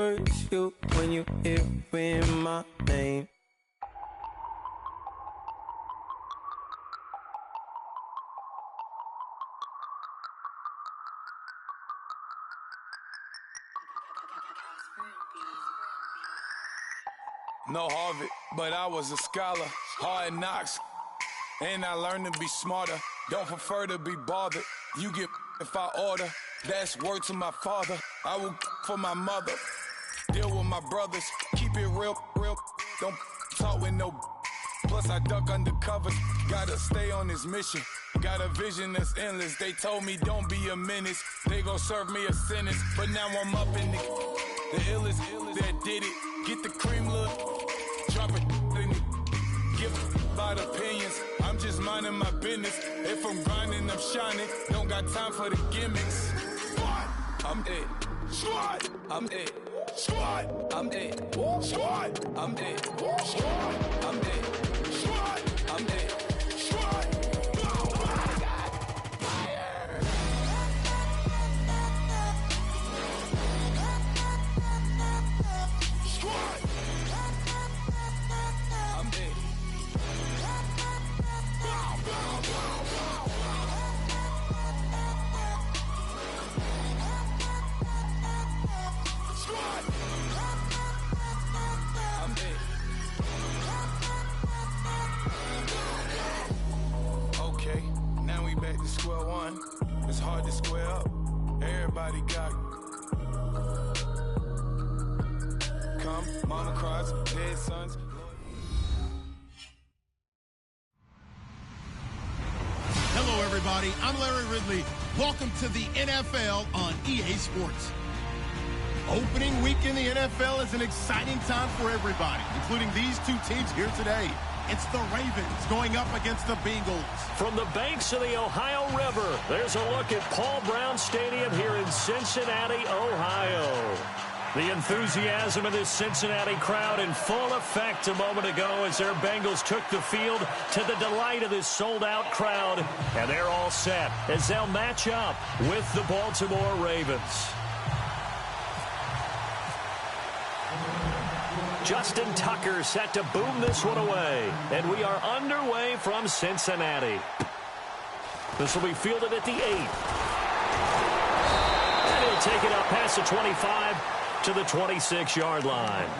hurts you when you hear my name. No Harvard, but I was a scholar. Hard knocks, and I learned to be smarter. Don't prefer to be bothered. You get if I order. That's word to my father. I will for my mother. Deal with my brothers. Keep it real. Don't talk with no. Plus I duck undercover. Gotta stay on this mission. Got a vision that's endless. They told me don't be a menace. They gon' serve me a sentence. But now I'm up in the illest that did it. Get the cream look. Drop it in it. Give about opinions. I'm just minding my business. If I'm grinding, I'm shining. Don't got time for the gimmicks. Squad, I'm it. Squad, I'm it. Squad, I'm it. Squad, I'm it. Squad, I'm it. Squad, I'm it. Squad. Okay, now we back to square one. It's hard to square up. Everybody got come, mama cries, dead sons. Hello, everybody. I'm Larry Ridley. Welcome to the NFL on EA Sports. Opening week in the NFL is an exciting time for everybody, including these two teams here today. It's the Ravens going up against the Bengals. From the banks of the Ohio River, there's a look at Paul Brown Stadium here in Cincinnati, Ohio. The enthusiasm of this Cincinnati crowd in full effect a moment ago as their Bengals took the field to the delight of this sold-out crowd. And they're all set as they'll match up with the Baltimore Ravens. Justin Tucker set to boom this one away. And we are underway from Cincinnati. This will be fielded at the 8. And he'll take it up past the 25 to the 26-yard line.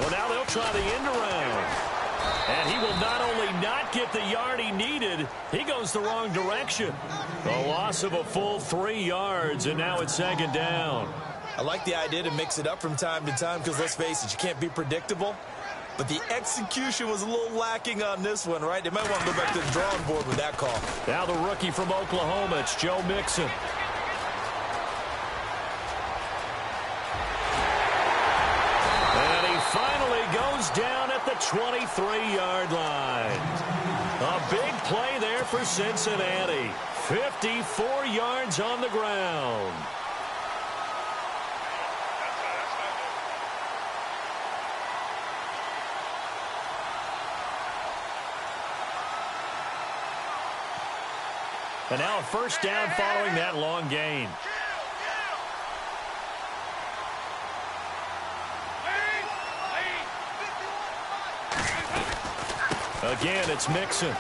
Well, now they'll try the end around. And he will not only not get the yard he needed, he goes the wrong direction. A loss of a full 3 yards, and now it's second down. I like the idea to mix it up from time to time because, let's face it, you can't be predictable. But the execution was a little lacking on this one, right? They might want to go back to the drawing board with that call. Now the rookie from Oklahoma, it's Joe Mixon. And he finally goes down at the 23-yard line. A big play there for Cincinnati. 54 yards on the ground. And now a first down following that long gain. Again, it's Mixon.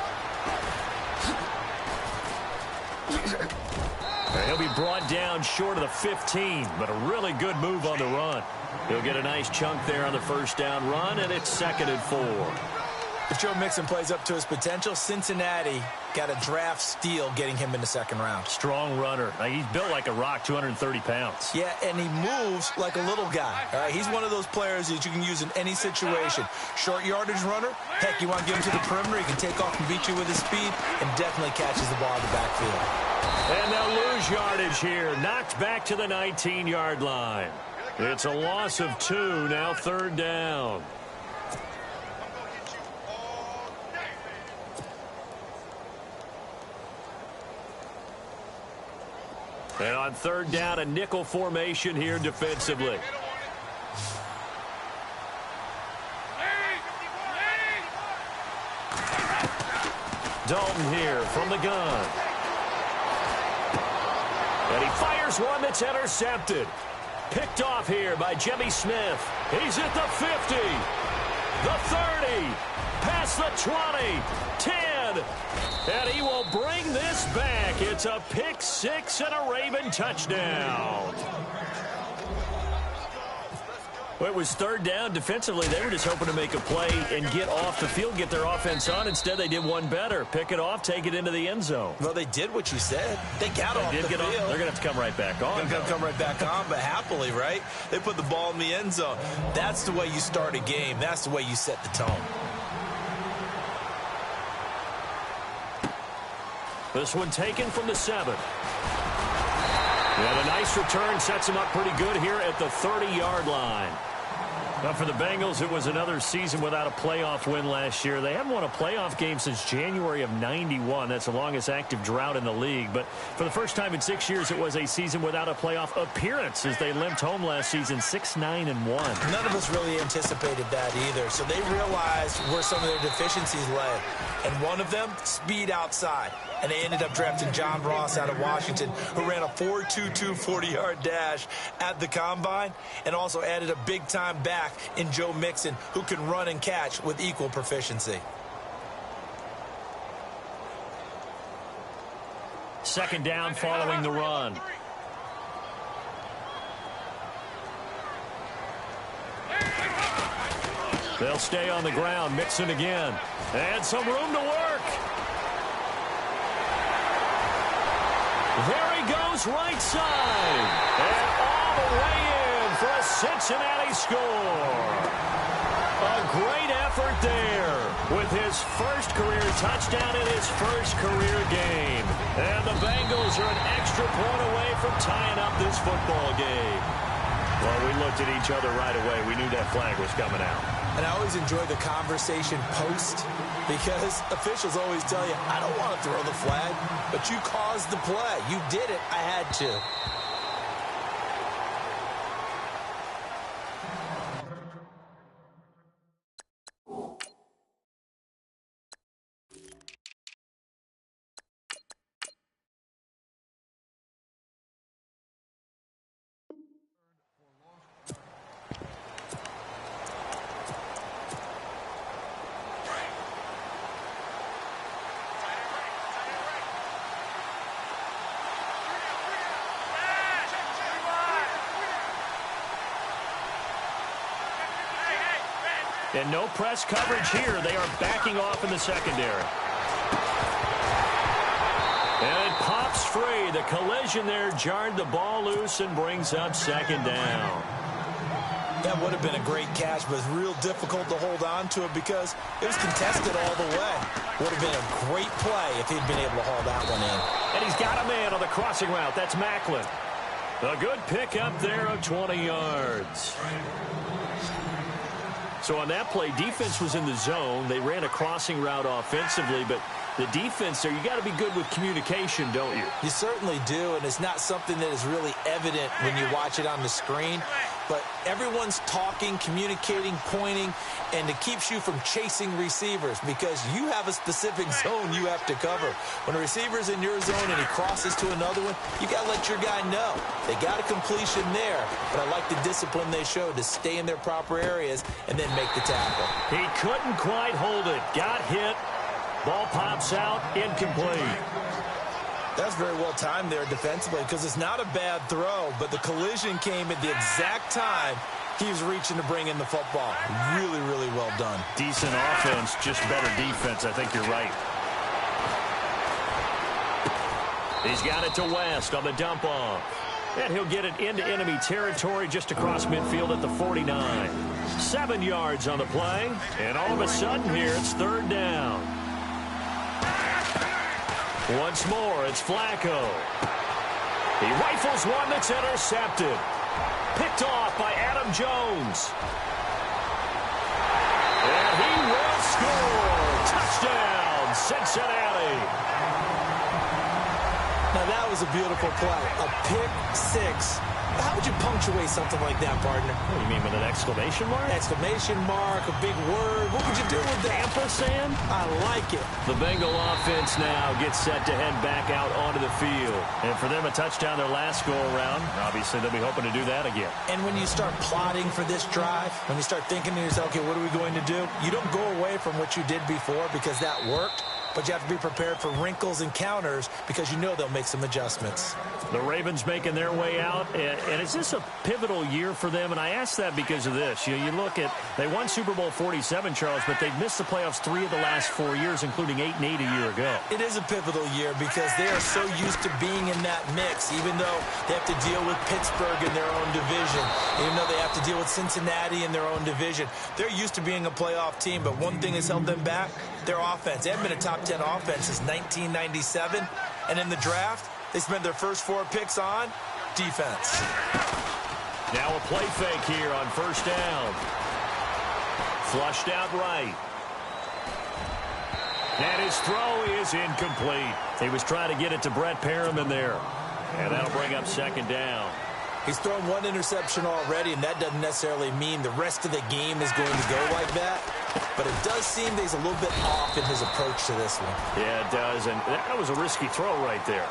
And he'll be brought down short of the 15, but a really good move on the run. He'll get a nice chunk there on the first down run, and it's 2nd and 4. If Joe Mixon plays up to his potential, Cincinnati got a draft steal getting him in the second round. Strong runner. Now, he's built like a rock, 230 pounds. Yeah, and he moves like a little guy. All right, he's one of those players that you can use in any situation. Short yardage runner, heck, you want to get him to the perimeter, he can take off and beat you with his speed, and definitely catches the ball in the backfield. And they'll lose yardage here. Knocked back to the 19-yard line. It's a loss of 2, now 3rd down. And on third down, a nickel formation here defensively. Dalton here from the gun. And he fires one that's intercepted. Picked off here by Jimmy Smith. He's at the 50, the 30, past the 20, 10. And he will bring this back. It's a pick six and a Raven touchdown. Well, it was third down. Defensively, they were just hoping to make a play and get off the field, get their offense on. Instead, they did one better. Pick it off, take it into the end zone. Well, they did what you said. They got off the field. They're going to have to come right back on. They're going to come right back on, but happily, right? They put the ball in the end zone. That's the way you start a game. That's the way you set the tone. This one taken from the 7. And a nice return sets him up pretty good here at the 30-yard line. Now, for the Bengals, it was another season without a playoff win last year. They haven't won a playoff game since January of '91. That's the longest active drought in the league. But for the first time in 6 years, it was a season without a playoff appearance as they limped home last season 6-9-1. None of us really anticipated that either. So they realized where some of their deficiencies lay. And one of them, speed outside. And they ended up drafting John Ross out of Washington, who ran a 4.22 40-yard dash at the Combine, and also added a big-time back in Joe Mixon, who can run and catch with equal proficiency. Second down following the run. They'll stay on the ground. Mixon again. And some room to work. There he goes, right side. And all the way in for a Cincinnati score. A great effort there with his first career touchdown in his first career game. And the Bengals are an extra point away from tying up this football game. Well, we looked at each other right away. We knew that flag was coming out. And I always enjoy the conversation post, because officials always tell you, I don't want to throw the flag, but you caused the play. You did it. I had to. And no press coverage here. They are backing off in the secondary. And it pops free. The collision there jarred the ball loose and brings up second down. That would have been a great catch, but it's real difficult to hold on to it because it was contested all the way. Would have been a great play if he'd been able to haul that one in. And he's got a man on the crossing route. That's Macklin. A good pickup there of 20 yards. So on that play, defense was in the zone. They ran a crossing route offensively, but the defense there, you got to be good with communication, don't you? You certainly do, and it's not something that is really evident when you watch it on the screen. But everyone's talking, communicating, pointing, and it keeps you from chasing receivers because you have a specific zone you have to cover. When a receiver's in your zone and he crosses to another one, you got to let your guy know. They got a completion there, but I like the discipline they showed to stay in their proper areas and then make the tackle. He couldn't quite hold it. Got hit. Ball pops out. Incomplete. That's very well timed there defensively because it's not a bad throw, but the collision came at the exact time he was reaching to bring in the football. Really, really well done. Decent offense, just better defense. I think you're right. He's got it to West on the dump off. And he'll get it into enemy territory just across midfield at the 49. 7 yards on the play. And all of a sudden here, it's third down. Once more, it's Flacco. He rifles one that's intercepted. Picked off by Adam Jones. And he will score. Touchdown, Cincinnati. Now, that was was a beautiful play. A pick six. How would you punctuate something like that, partner? What do you mean, with an exclamation mark? Exclamation mark, a big word. What would you do with that? Ampersand? I like it. The Bengal offense now gets set to head back out onto the field. And for them, a touchdown their last go-around. Obviously, they'll be hoping to do that again. And when you start plotting for this drive, when you start thinking to yourself, okay, what are we going to do? You don't go away from what you did before because that worked. But you have to be prepared for wrinkles and counters because you know they'll make some adjustments. The Ravens making their way out. And is this a pivotal year for them? And I ask that because of this. You look at, they won Super Bowl 47, Charles, but they've missed the playoffs 3 of the last 4 years, including 8-8 a year ago. It is a pivotal year because they are so used to being in that mix, even though they have to deal with Pittsburgh in their own division, even though they have to deal with Cincinnati in their own division. They're used to being a playoff team, but one thing has held them back, their offense. They haven't been a top 10 offense since 1997, and in the draft, they spent their first 4 picks on defense. Now a play fake here on first down. Flushed out right. And his throw is incomplete. He was trying to get it to Brett Perriman there. And that'll bring up second down. He's thrown 1 interception already, and that doesn't necessarily mean the rest of the game is going to go like that. But it does seem that he's a little bit off in his approach to this one. Yeah, it does. And that was a risky throw right there.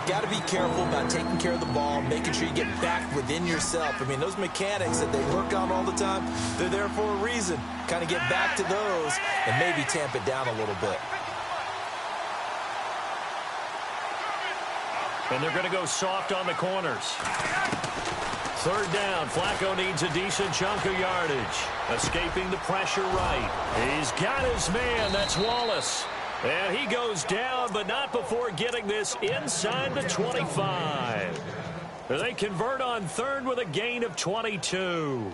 Got to be careful about taking care of the ball, making sure you get back within yourself. I mean, those mechanics that they work on all the time, they're there for a reason. Kind of get back to those and maybe tamp it down a little bit. And they're going to go soft on the corners. Third down. Flacco needs a decent chunk of yardage. Escaping the pressure right. He's got his man. That's Wallace. And he goes down, but not before getting this inside the 25. They convert on third with a gain of 22.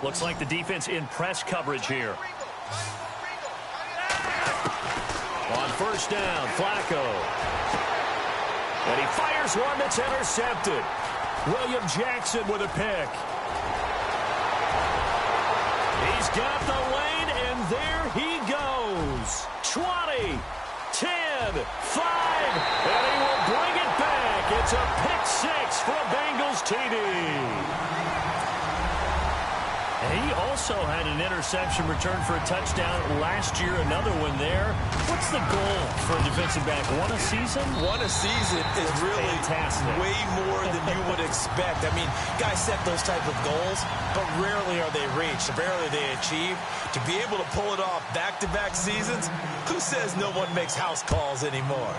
Looks like the defense in press coverage here. On first down, Flacco. And he fires one that's intercepted. William Jackson with a pick. He's got the lane, and there he goes. 20, 10, 5, and he will bring it back. It's a pick six for a Bengals TD. He also had an interception return for a touchdown last year, another one there. What's the goal for a defensive back? 1 a season? 1 a season is really fantastic. Way more than you would expect. I mean, guys set those type of goals, but rarely are they reached, rarely they achieved. To be able to pull it off back-to-back seasons, who says no one makes house calls anymore?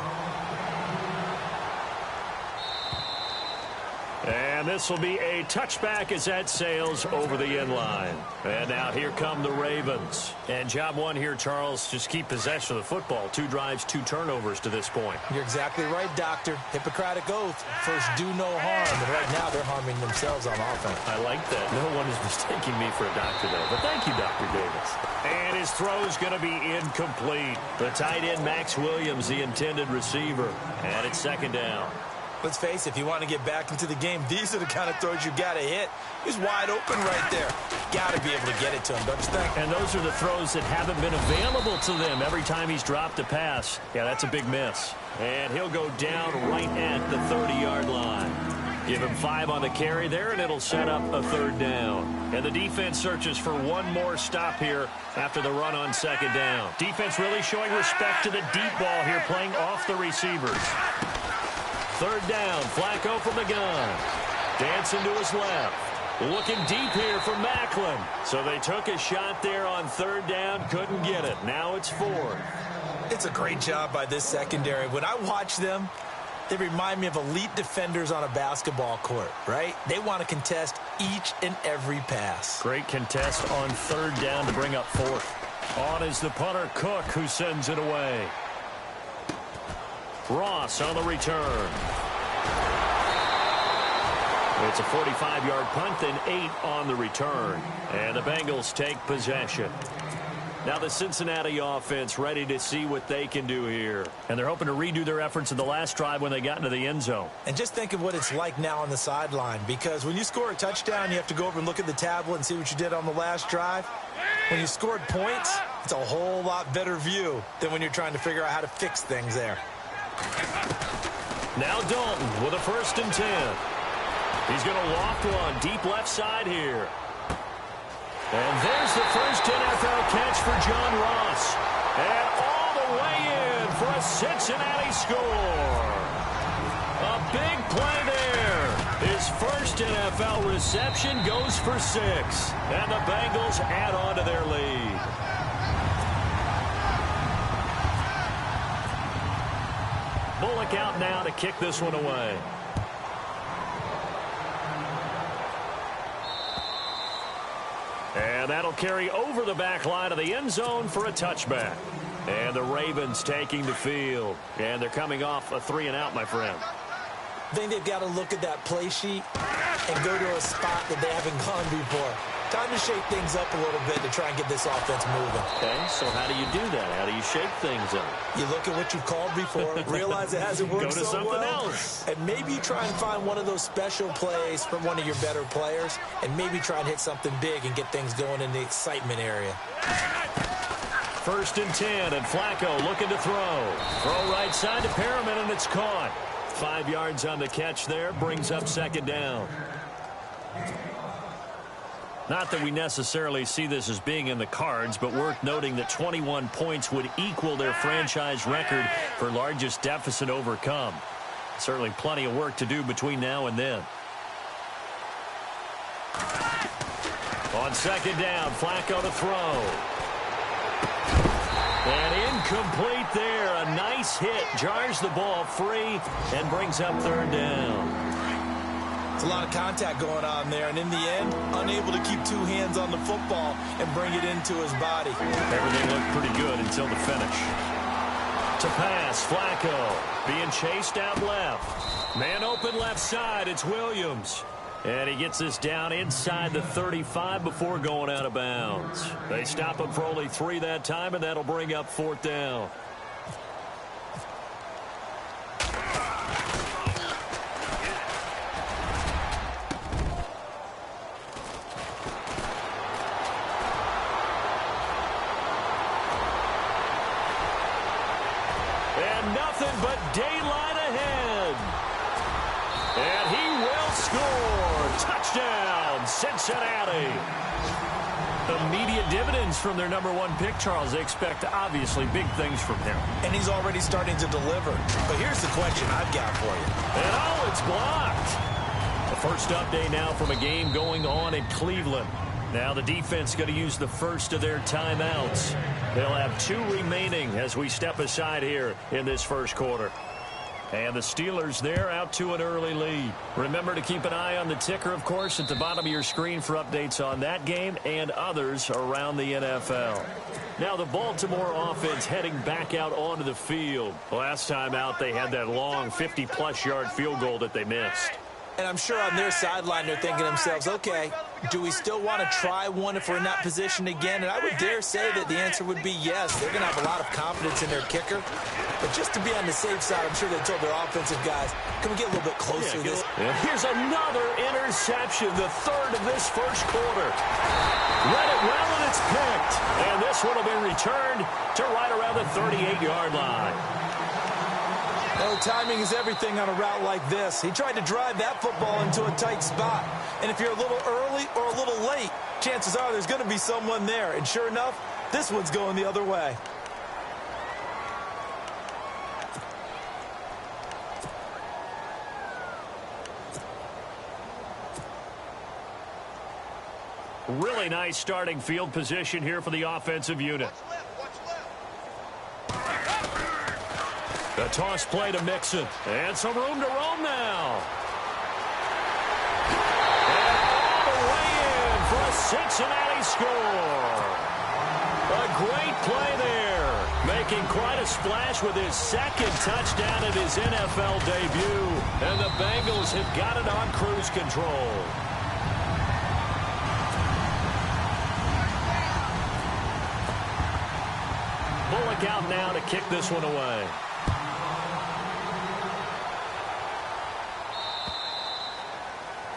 And this will be a touchback as that sails over the end line. And now here come the Ravens. And job one here, Charles, just keep possession of the football. 2 drives, 2 turnovers to this point. You're exactly right, Doctor. Hippocratic oath. First, do no harm. And right now, they're harming themselves on offense. I like that. No one is mistaking me for a doctor, though. But thank you, Dr. Davis. And his throw is going to be incomplete. The tight end, Max Williams, the intended receiver. And it's second down. Let's face it, if you want to get back into the game, these are the kind of throws you got to hit. He's wide open right there. Got to be able to get it to him, don't you think? And those are the throws that haven't been available to them every time he's dropped a pass. Yeah, that's a big miss. And he'll go down right at the 30-yard line. Give him 5 on the carry there, and it'll set up a third down. And the defense searches for one more stop here after the run on second down. Defense really showing respect to the deep ball here, playing off the receivers. Third down, Flacco from the gun. Dancing to his left. Looking deep here for Macklin. So they took a shot there on third down, couldn't get it. Now it's 4th. It's a great job by this secondary. When I watch them, they remind me of elite defenders on a basketball court, right? They want to contest each and every pass. Great contest on third down to bring up 4th. On is the punter, Cook, who sends it away. Ross on the return. It's a 45-yard punt, then 8 on the return. And the Bengals take possession. Now the Cincinnati offense ready to see what they can do here. And they're hoping to redo their efforts in the last drive when they got into the end zone. And just think of what it's like now on the sideline, because when you score a touchdown, you have to go over and look at the tablet and see what you did on the last drive. When you scored points, it's a whole lot better view than when you're trying to figure out how to fix things there. Now Dalton with a 1st and 10. He's going to loft one deep left side here. And there's the first NFL catch for John Ross. And all the way in for a Cincinnati score. A big play there. His first NFL reception goes for 6. And the Bengals add on to their lead. Bullock out now to kick this one away. And that'll carry over the back line of the end zone for a touchback. And the Ravens taking the field. And they're coming off a 3-and-out, my friend. I think they've got to look at that play sheet and go to a spot that they haven't gone before. Time to shake things up a little bit to try and get this offense moving. Okay, so how do you do that? How do you shake things up? You look at what you've called before, realize it hasn't worked so well. Go to something else. And maybe you try and find one of those special plays from one of your better players, and maybe try and hit something big and get things going in the excitement area. 1st and 10, and Flacco looking to throw. Throw right side to Perriman, and it's caught. 5 yards on the catch there, brings up 2nd down. Not that we necessarily see this as being in the cards, but worth noting that 21 points would equal their franchise record for largest deficit overcome. Certainly plenty of work to do between now and then. On 2nd down, Flacco to throw. And incomplete there. A nice hit. Jars the ball free and brings up 3rd down. It's a lot of contact going on there, and in the end, unable to keep 2 hands on the football and bring it into his body. Everything looked pretty good until the finish. To pass, Flacco being chased out left. Man open left side, it's Williams. And he gets this down inside the 35 before going out of bounds. They stop him for only 3 that time, and that'll bring up 4th down. Nothing but daylight ahead. And he will score. Touchdown, Cincinnati. Immediate dividends from their #1 pick, Charles. They expect, obviously, big things from him. And he's already starting to deliver. But here's the question I've got for you. And oh, it's blocked. The first update now from a game going on in Cleveland. Now the defense going to use the first of their timeouts. They'll have 2 remaining as we step aside here in this first quarter. And the Steelers, they're out to an early lead. Remember to keep an eye on the ticker, of course, at the bottom of your screen for updates on that game and others around the NFL. Now the Baltimore offense heading back out onto the field. Last time out, they had that long 50-plus yard field goal that they missed. And I'm sure on their sideline they're thinking to themselves, okay, do we still want to try one if we're in that position again? And I would dare say that the answer would be yes. They're going to have a lot of confidence in their kicker. But just to be on the safe side, I'm sure they told their offensive guys, can we get a little bit closer to this? Here's another interception, the 3rd of this first quarter. Read it well, and it's picked. And this one will be returned to right around the 38-yard line. Oh, timing is everything on a route like this. He tried to drive that football into a tight spot. And if you're a little early or a little late, chances are there's going to be someone there. And sure enough, this one's going the other way. Really nice starting field position here for the offensive unit. The toss play to Mixon. And some room to roam now. And all the way in for a Cincinnati score. A great play there. Making quite a splash with his 2nd touchdown at his NFL debut. And the Bengals have got it on cruise control. look out now to kick this one away.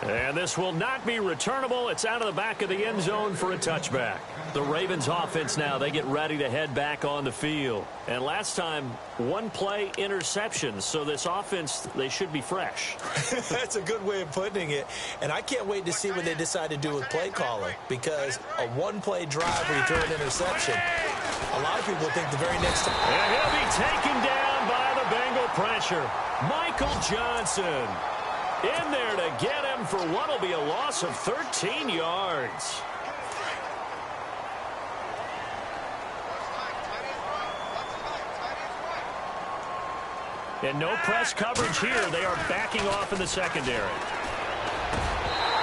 And this will not be returnable. It's out of the back of the end zone for a touchback. The Ravens offense now, they get ready to head back on the field. And last time, one play interception. So this offense, they should be fresh. That's a good way of putting it. And I can't wait to see what they decide to do with play calling. Because a one-play drive where you throw an interception, a lot of people think the very next time. And he'll be taken down by the Bengal pressure. Michael Johnson in there to get him for what will be a loss of 13 yards. And no press coverage here. They are backing off in the secondary.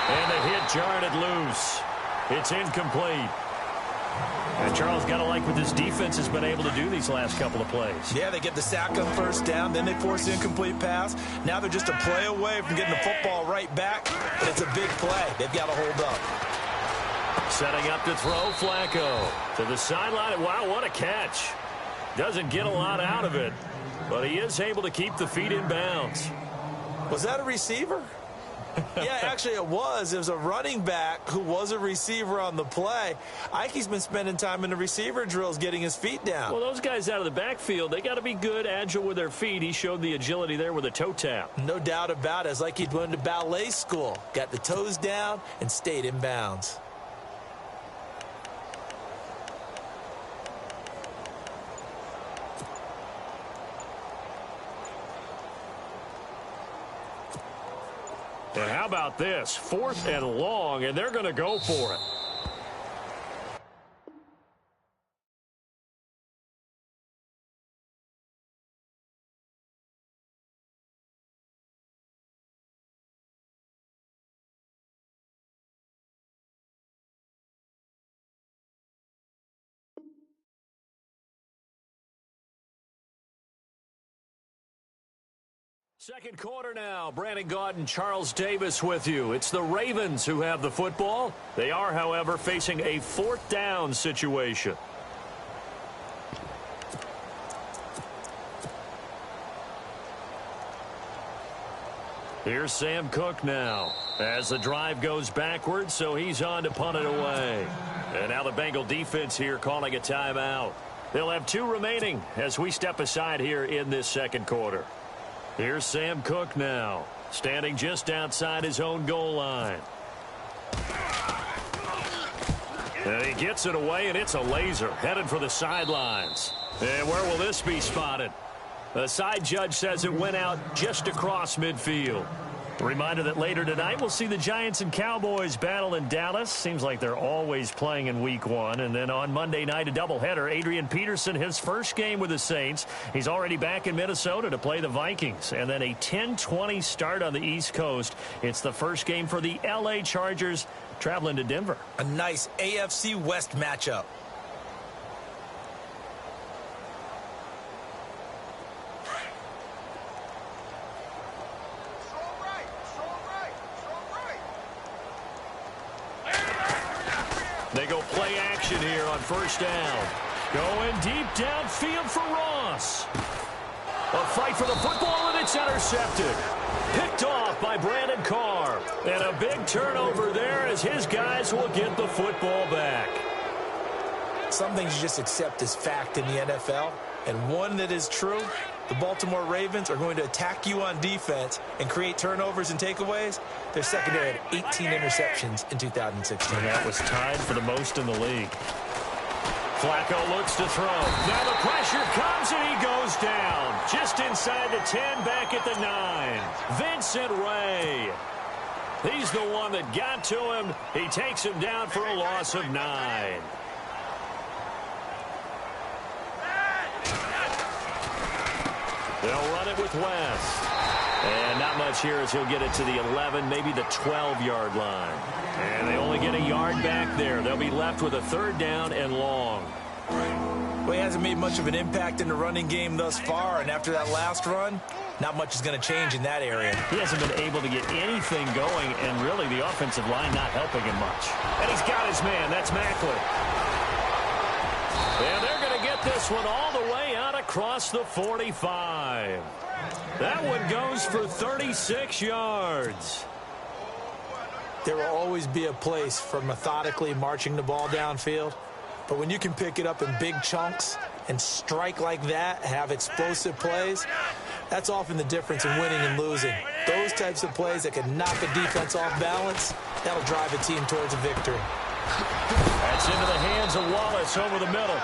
And the hit jarred it loose. It's incomplete. And Charles, got to like what this defense has been able to do these last couple of plays. Yeah, they get the sack on first down, then they force the incomplete pass. Now they're just a play away from getting the football right back, but it's a big play. They've got to hold up. Setting up to throw Flacco to the sideline. Wow, what a catch. Doesn't get a lot out of it, but he is able to keep the feet in bounds. Was that a receiver? Yeah, actually it was. It was a running back who was a receiver on the play. Ike's been spending time in the receiver drills getting his feet down. Well, those guys out of the backfield, they got to be good, agile with their feet. He showed the agility there with a toe tap. No doubt about it. It's like he'd went to ballet school. Got the toes down and stayed in bounds. And how about this? 4th and long, and they're going to go for it. Second quarter now. Brandon Gaudin, Charles Davis with you. It's the Ravens who have the football. They are, however, facing a 4th down situation. Here's Sam Cook now as the drive goes backwards, so he's on to punt it away. And now the Bengal defense here calling a timeout. They'll have 2 remaining as we step aside here in this second quarter. Here's Sam Cook now, standing just outside his own goal line. And he gets it away, and it's a laser headed for the sidelines. And where will this be spotted? The side judge says it went out just across midfield. A reminder that later tonight we'll see the Giants and Cowboys battle in Dallas. Seems like they're always playing in week 1. And then on Monday night, a doubleheader. Adrian Peterson, his first game with the Saints. He's already back in Minnesota to play the Vikings. And then a 10:20 start on the East Coast. It's the first game for the L.A. Chargers traveling to Denver. A nice AFC West matchup. They go play action here on first down. Going deep downfield for Ross. A fight for the football, and it's intercepted. Picked off by Brandon Carr. And a big turnover there as his guys will get the football back. Some things you just accept as fact in the NFL. And one that is true, the Baltimore Ravens are going to attack you on defense and create turnovers and takeaways. Their secondary had 18 interceptions in 2016. And that was tied for the most in the league. Flacco looks to throw. Now the pressure comes and he goes down. Just inside the 10, back at the 9. Vincent Ray. He's the one that got to him. He takes him down for a loss of 9. They'll run it with West. And not much here as he'll get it to the 11, maybe the 12-yard line. And they only get a yard back there. They'll be left with a 3rd down and long. Well, he hasn't made much of an impact in the running game thus far, and after that last run, not much is going to change in that area. He hasn't been able to get anything going, and really the offensive line not helping him much. And he's got his man. That's Macklin. And they're going to get this one all the way out across the 45. That one goes for 36 yards. There will always be a place for methodically marching the ball downfield, but when you can pick it up in big chunks and strike like that, have explosive plays, that's often the difference in winning and losing. Those types of plays that can knock a defense off balance, that'll drive a team towards a victory. That's into the hands of Wallace over the middle.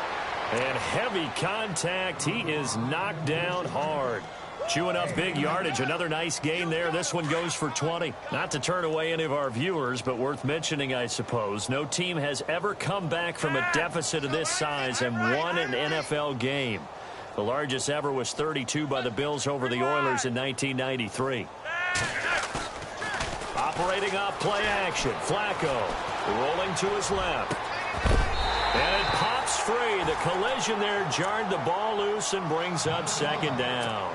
And heavy contact. He is knocked down hard. Chewing up big yardage. Another nice gain there. This one goes for 20. Not to turn away any of our viewers, but worth mentioning, I suppose. No team has ever come back from a deficit of this size and won an NFL game. The largest ever was 32 by the Bills over the Oilers in 1993. Operating off play action. Flacco rolling to his left. And it pops free. The collision there jarred the ball loose and brings up second down.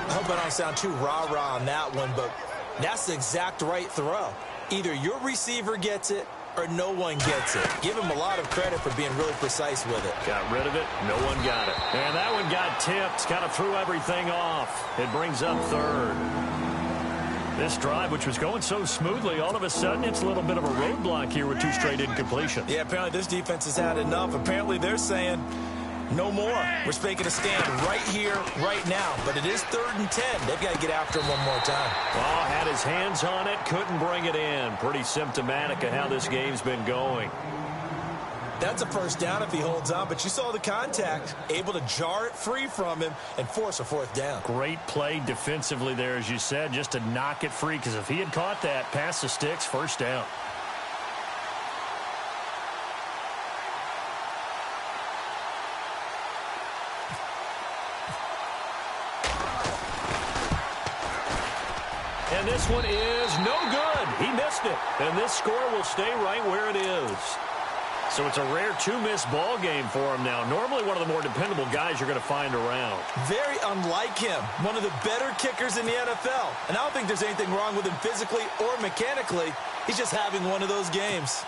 I hope I don't sound too rah-rah on that one, but that's the exact right throw. Either your receiver gets it or no one gets it. Give him a lot of credit for being really precise with it. Got rid of it. No one got it. And that one got tipped. Kind of threw everything off. It brings up third. This drive, which was going so smoothly, all of a sudden it's a little bit of a roadblock here with two straight incompletions. Yeah, apparently this defense has had enough. Apparently they're saying no more. We're making a stand right here, right now. But it is 3rd and 10. They've got to get after him one more time. Oh, had his hands on it, couldn't bring it in. Pretty symptomatic of how this game's been going. That's a first down if he holds on, but you saw the contact, able to jar it free from him and force a 4th down. Great play defensively there, as you said, just to knock it free, because if he had caught that, past the sticks, first down. And this one is no good. He missed it. And this score will stay right where it is. So it's a rare 2-miss ball game for him now. Normally one of the more dependable guys you're going to find around. Very unlike him. One of the better kickers in the NFL. And I don't think there's anything wrong with him physically or mechanically. He's just having one of those games.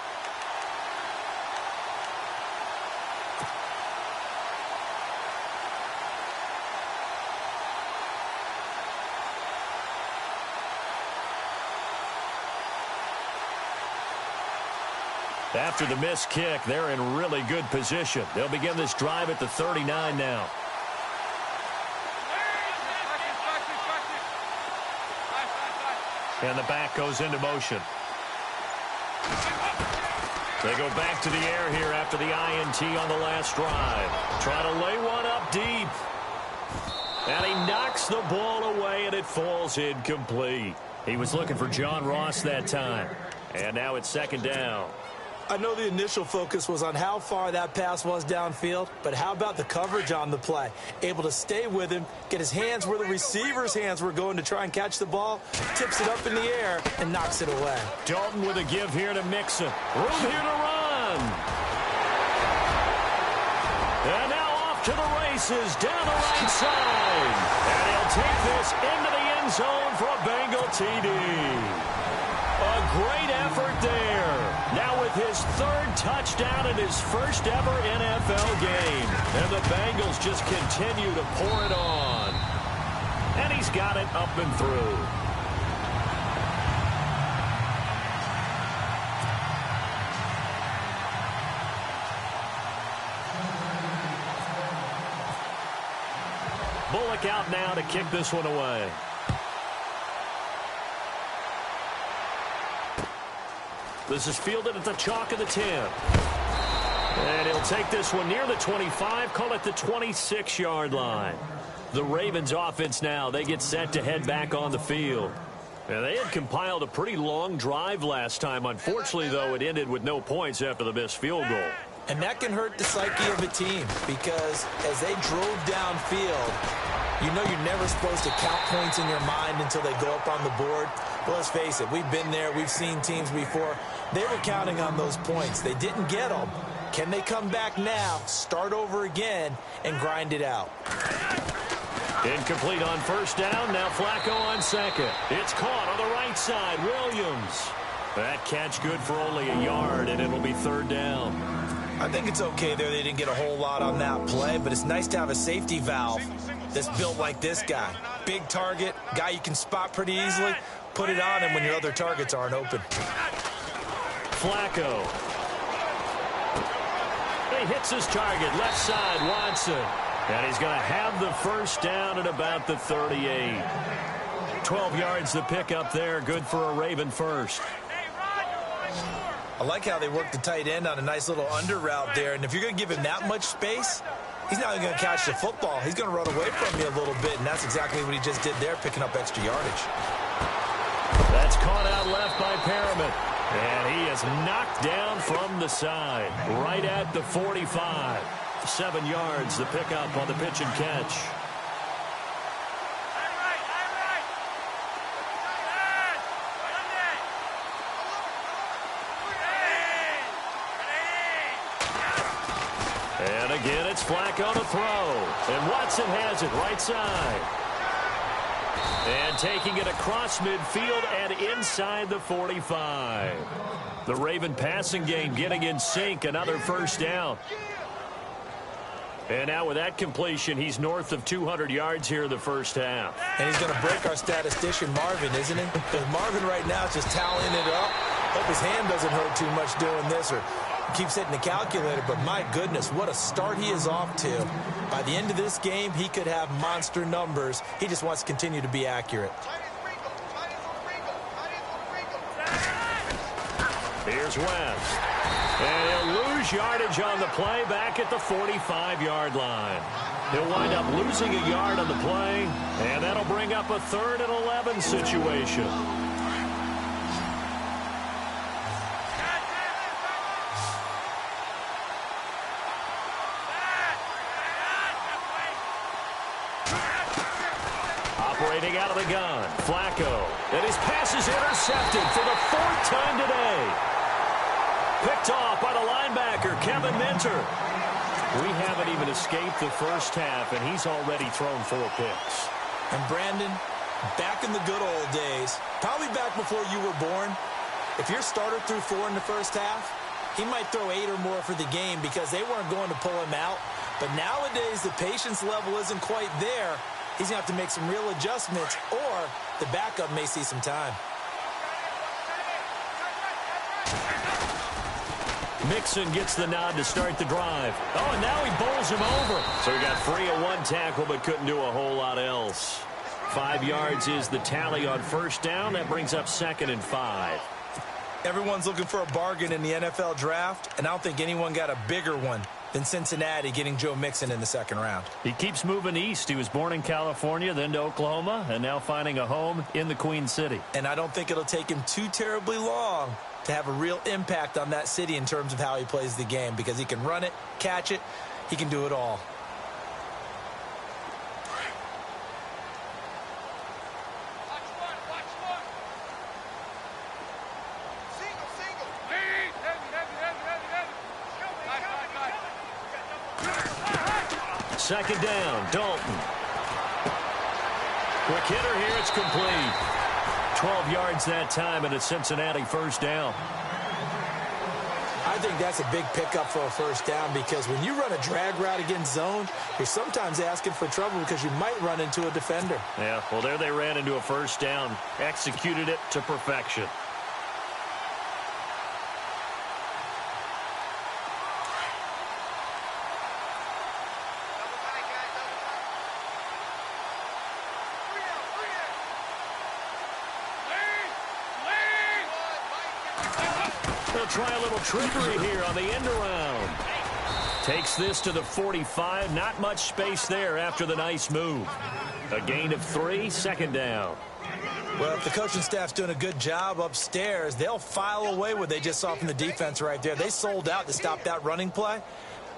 After the missed kick, they're in really good position. They'll begin this drive at the 39 now. And the back goes into motion. They go back to the air here after the INT on the last drive. Try to lay one up deep. And he knocks the ball away, and it falls incomplete. He was looking for John Ross that time. And now it's second down. I know the initial focus was on how far that pass was downfield, but how about the coverage on the play? Able to stay with him, get his hands where the receiver's hands were going to try and catch the ball, tips it up in the air, and knocks it away. Dalton with a give here to Mixon. Room here to run. And now off to the races down the right side. And he'll take this into the end zone for a Bengal TD. A great effort there. Now with his 3rd touchdown in his first ever NFL game. And the Bengals just continue to pour it on. And he's got it up and through. Bullock out now to kick this one away. This is fielded at the chalk of the 10. And he'll take this one near the 25, call it the 26-yard line. The Ravens offense now, they get set to head back on the field. And they had compiled a pretty long drive last time. Unfortunately, though, it ended with no points after the missed field goal. And that can hurt the psyche of a team because as they drove downfield, you know you're never supposed to count points in your mind until they go up on the board. But let's face it, we've been there. We've seen teams before. They were counting on those points. They didn't get them. Can they come back now, start over again, and grind it out? Incomplete on first down. Now Flacco on second. It's caught on the right side. Williams. That catch good for only a yard, and it'll be 3rd down. I think it's okay there. They didn't get a whole lot on that play, but it's nice to have a safety valve that's built like this guy. Big target, guy you can spot pretty easily. Put it on him when your other targets aren't open. Flacco. He hits his target, left side, Watson. And he's going to have the first down at about the 38. 12 yards the pickup there, good for a Raven first. I like how they work the tight end on a nice little under route there. And if you're going to give him that much space, he's not going to catch the football. He's going to run away from you a little bit, and that's exactly what he just did there, picking up extra yardage. That's caught out left by Perriman. And he is knocked down from the side, right at the 45. 7 yards, the pickup on the pitch and catch. And again, it's Flacco to throw. And Watson has it right side. And taking it across midfield and inside the 45. The Raven passing game getting in sync. Another first down. And now with that completion, he's north of 200 yards here in the first half. And he's going to break our statistician, Marvin, isn't he? Because Marvin right now is just tallying it up. Hope his hand doesn't hurt too much doing this or keeps hitting the calculator. But my goodness, what a start he is off to. By the end of this game, he could have monster numbers. He just wants to continue to be accurate. Here's West. And he'll lose yardage on the play back at the 45-yard line. He'll wind up losing a yard on the play, and that'll bring up a 3rd and 11 situation. Operating out of the gun, Flacco. And his pass is intercepted for the 4th time today. Picked off by the linebacker, Kevin Minter. We haven't even escaped the first half, and he's already thrown 4 picks. And Brandon, back in the good old days, probably back before you were born, if your starter threw 4 in the first half, he might throw 8 or more for the game because they weren't going to pull him out. But nowadays, the patience level isn't quite there. He's going to have to make some real adjustments, or the backup may see some time. Mixon gets the nod to start the drive. Oh, and now he bowls him over. So he got free of 1 tackle but couldn't do a whole lot else. 5 yards is the tally on first down. That brings up 2nd and 5. Everyone's looking for a bargain in the NFL draft, and I don't think anyone got a bigger one than Cincinnati getting Joe Mixon in the 2nd round. He keeps moving east. He was born in California, then to Oklahoma, and now finding a home in the Queen City. And I don't think it'll take him too terribly long to have a real impact on that city in terms of how he plays the game, because he can run it, catch it, he can do it all. Second down, Dalton. Quick hitter here, it's complete. 12 yards that time, and it's Cincinnati first down. I think that's a big pickup for a first down, because when you run a drag route against zone, you're sometimes asking for trouble because you might run into a defender. Yeah, well, there they ran into a first down, executed it to perfection. They'll try a little trickery here on the end around. Takes this to the 45. Not much space there after the nice move. A gain of 3, 2nd down. Well, if the coaching staff's doing a good job upstairs, they'll file away what they just saw from the defense right there. They sold out to stop that running play.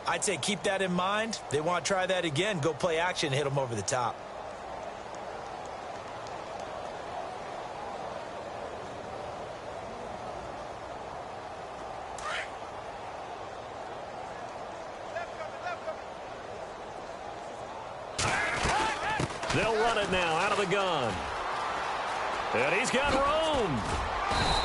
I'd say keep that in mind. They want to try that again. Go play action and hit them over the top. They'll run it now out of the gun. And he's got room.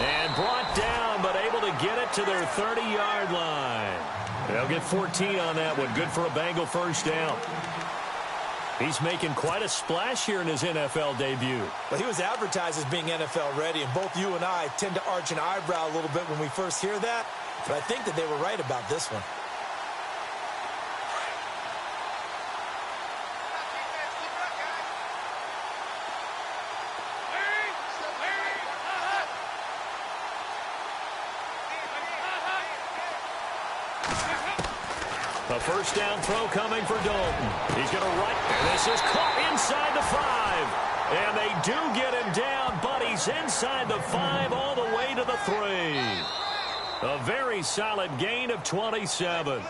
And brought down, but able to get it to their 30-yard line. They'll get 14 on that one. Good for a Bengal first down. He's making quite a splash here in his NFL debut. Well, he was advertised as being NFL ready, and both you and I tend to arch an eyebrow a little bit when we first hear that, but I think that they were right about this one. A first down throw coming for Dalton. He's going to run, and this is caught inside the 5. And they do get him down, but he's inside the 5 all the way to the 3. A very solid gain of 27.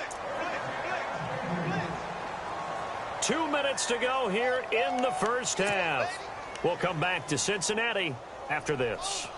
2 minutes to go here in the first half. We'll come back to Cincinnati after this.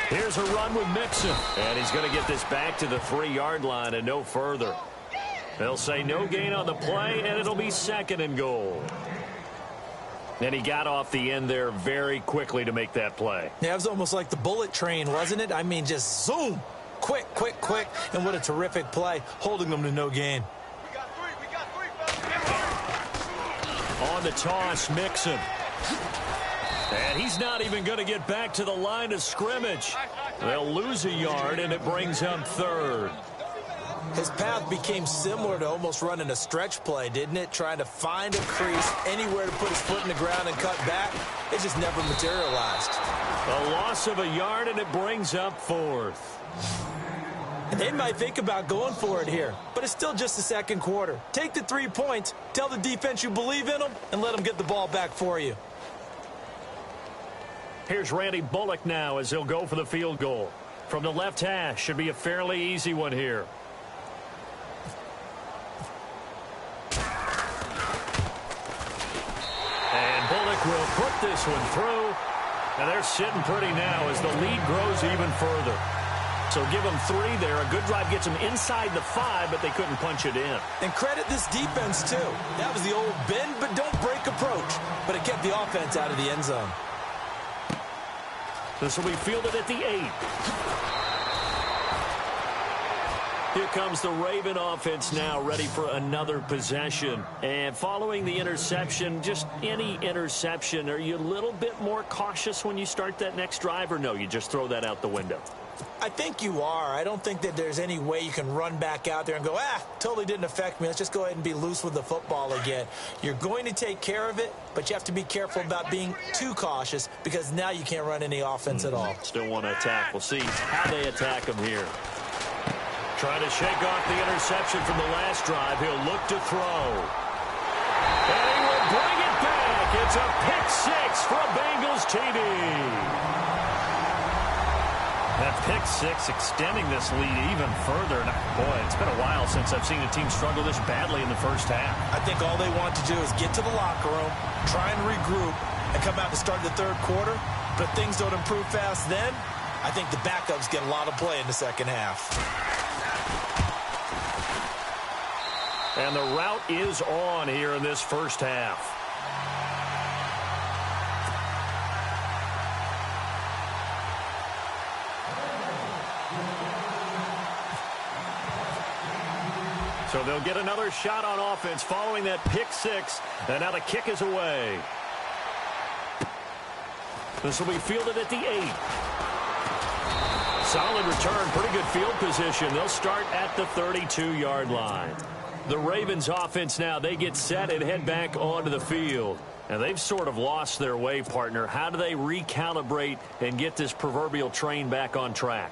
Here's a run with Mixon. And he's going to get this back to the 3-yard line and no further. They'll say no gain on the play, and it'll be 2nd and goal. And he got off the end there very quickly to make that play. Yeah, it was almost like the bullet train, wasn't it? I mean, just zoom. Quick, quick, quick. And what a terrific play, holding them to no gain. On the toss, Mixon. And he's not even going to get back to the line of scrimmage. They'll lose a yard, and it brings up 3rd. His path became similar to almost running a stretch play, didn't it? Trying to find a crease, anywhere to put his foot in the ground and cut back. It just never materialized. A loss of a yard, and it brings up 4th. And they might think about going for it here, but it's still just the 2nd quarter. Take the 3 points, tell the defense you believe in them, and let them get the ball back for you. Here's Randy Bullock now as he'll go for the field goal. From the left hash, should be a fairly easy one here. And Bullock will put this one through. And they're sitting pretty now as the lead grows even further. So give them 3 there. A good drive gets them inside the 5, but they couldn't punch it in. And credit this defense, too. That was the old bend but don't break approach. But it kept the offense out of the end zone. This will be fielded at the 8. Here comes the Raven offense now, ready for another possession. And following the interception, just any interception, are you a little bit more cautious when you start that next drive, or no, you just throw that out the window? I think you are. I don't think that there's any way you can run back out there and go, totally didn't affect me. Let's just go ahead and be loose with the football again. You're going to take care of it, but you have to be careful about being too cautious because now you can't run any offense at all. Still want to attack. We'll see how they attack him here. Trying to shake off the interception from the last drive. He'll look to throw. And he will bring it back. It's a pick 6 for a Bengals TD. That pick 6 extending this lead even further. Boy, it's been a while since I've seen a team struggle this badly in the first half. I think all they want to do is get to the locker room, try and regroup, and come out to start the 3rd quarter. But if things don't improve fast then, I think the backups get a lot of play in the 2nd half. And the route is on here in this first half. So they'll get another shot on offense following that pick 6. And now the kick is away. This will be fielded at the 8. Solid return, pretty good field position. They'll start at the 32-yard line. The Ravens offense now, they get set and head back onto the field. And they've sort of lost their way, partner. How do they recalibrate and get this proverbial train back on track?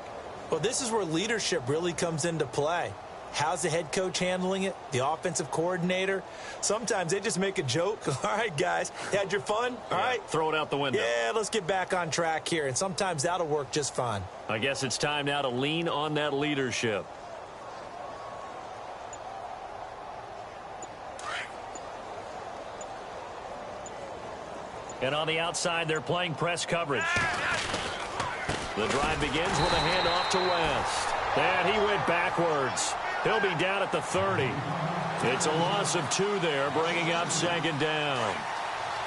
Well, this is where leadership really comes into play. How's the head coach handling it? The offensive coordinator? Sometimes they just make a joke. All right, guys, had your fun? All right. Throw it out the window. Yeah, let's get back on track here. And sometimes that'll work just fine. I guess it's time now to lean on that leadership. And on the outside, they're playing press coverage. The drive begins with a handoff to West. And he went backwards. He'll be down at the 30. It's a loss of 2 there, bringing up second down.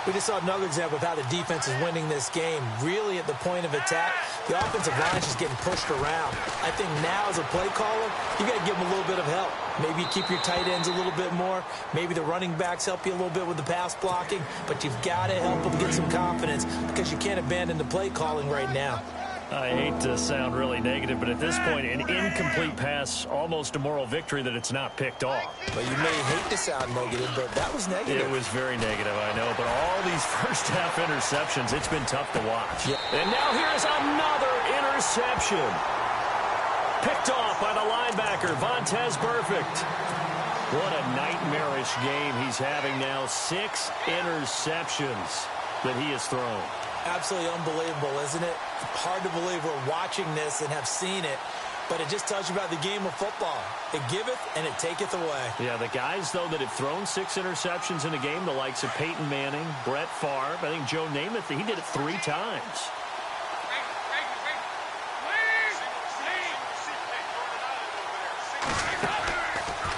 We just saw another example of how the defense is winning this game. Really at the point of attack, the offensive line is just getting pushed around. I think now as a play caller, you got to give them a little bit of help. Maybe you keep your tight ends a little bit more. Maybe the running backs help you a little bit with the pass blocking. But you've got to help them get some confidence because you can't abandon the play calling right now. I hate to sound really negative, but at this point, an incomplete pass, almost a moral victory that it's not picked off. But you may hate to sound negative, but that was negative. It was very negative, I know. But all these first-half interceptions, it's been tough to watch. Yep. And now here's another interception. Picked off by the linebacker, Vontaze Burfict. What a nightmarish game he's having now. 6 interceptions that he has thrown. Absolutely unbelievable, isn't it? Hard to believe we're watching this and have seen it, but it just tells you about the game of football. It giveth and it taketh away. Yeah, the guys, though, that have thrown 6 interceptions in a game, the likes of Peyton Manning, Brett Favre, I think Joe Namath, he did it 3 times.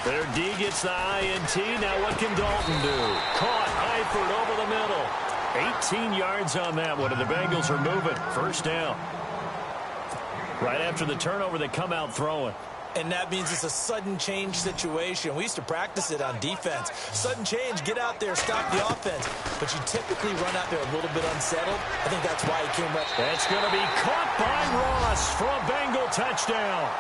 Their D gets the INT. Now what can Dalton do? Caught Eifert over the middle. 18 yards on that one, and the Bengals are moving. First down. Right after the turnover, they come out throwing. And that means it's a sudden change situation. We used to practice it on defense. Sudden change, get out there, stop the offense. But you typically run out there a little bit unsettled. I think that's why he came up. That's going to be caught by Ross for a Bengal touchdown.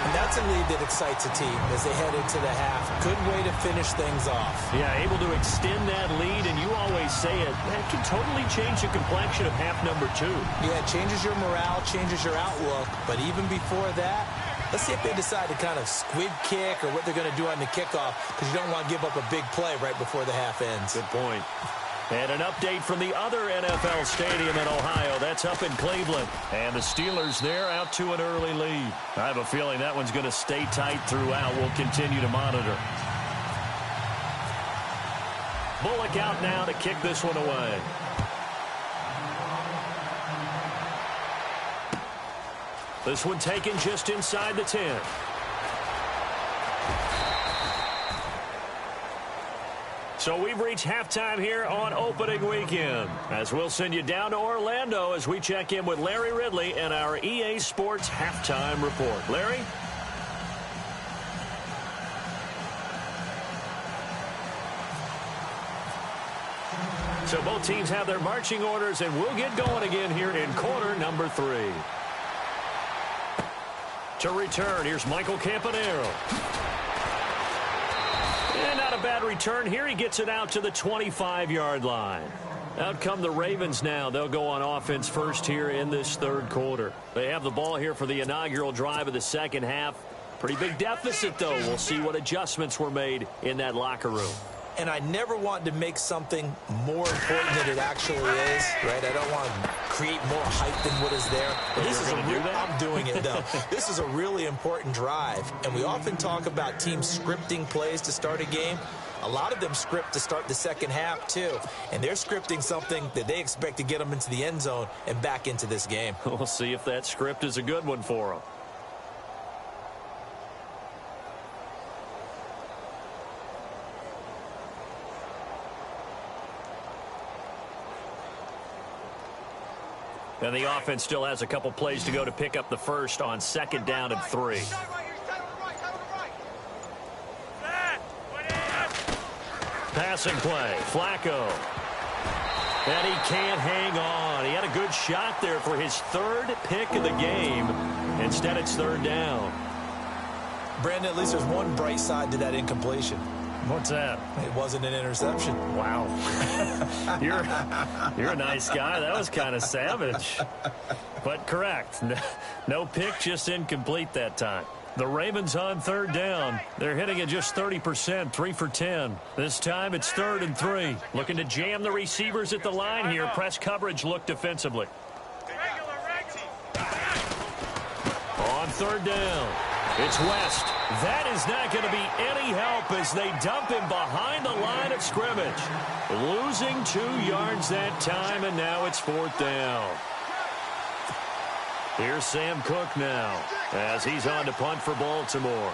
And that's a lead that excites a team as they head into the half. Good way to finish things off. Yeah, able to extend that lead, and you always say it, that can totally change the complexion of half number 2. Yeah, it changes your morale, changes your outlook. But even before that, let's see if they decide to kind of squid kick or what they're going to do on the kickoff, because you don't want to give up a big play right before the half ends. Good point. And an update from the other NFL stadium in Ohio. That's up in Cleveland. And the Steelers there out to an early lead. I have a feeling that one's going to stay tight throughout. We'll continue to monitor. Bullock out now to kick this one away. This one taken just inside the 10. So we've reached halftime here on opening weekend, as we'll send you down to Orlando as we check in with Larry Ridley and our EA Sports Halftime Report. Larry? So both teams have their marching orders, and we'll get going again here in quarter number 3. To return, here's Michael Campanaro. And not a bad return here. He gets it out to the 25-yard line. Out come the Ravens now. They'll go on offense first here in this third quarter. They have the ball here for the inaugural drive of the second half. Pretty big deficit, though. We'll see what adjustments were made in that locker room. And I never want to make something more important than it actually is, right? I don't want to create more hype than what is there. But this is I'm doing it, though. This is a really important drive. And we often talk about teams scripting plays to start a game. A lot of them script to start the second half, too. And they're scripting something that they expect to get them into the end zone and back into this game. We'll see if that script is a good one for them. And the offense still has a couple plays to go to pick up the first on second down and 3. Passing play, Flacco. And he can't hang on. He had a good shot there for his 3rd pick of the game. Instead, it's 3rd down. Brandon, at least there's one bright side to that incompletion. What's that? It wasn't an interception. Wow. You're a nice guy. That was kind of savage. But correct. No pick, just incomplete that time. The Ravens on 3rd down. They're hitting at just 30%, 3 for 10. This time it's 3rd and 3. Looking to jam the receivers at the line here. Press coverage look defensively. On 3rd down. It's West. That is not going to be any help as they dump him behind the line of of scrimmage. Losing 2 yards that time, and now it's 4th down. Here's Sam Cook now as he's on to punt for Baltimore.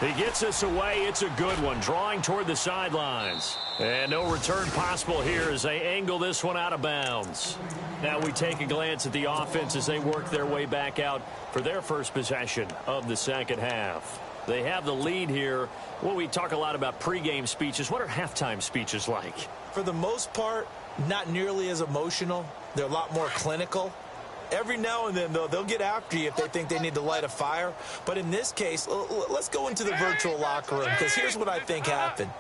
He gets us away. It's a good one, drawing toward the sidelines. And no return possible here as they angle this one out of bounds. Now we take a glance at the offense as they work their way back out for their first possession of the second half. They have the lead here. Well, we talk a lot about pregame speeches. What are halftime speeches like? For the most part, not nearly as emotional. They're a lot more clinical. Every now and then, though, they'll get after you if they think they need to light a fire. But in this case, let's go into the virtual locker room, because here's what I think happened.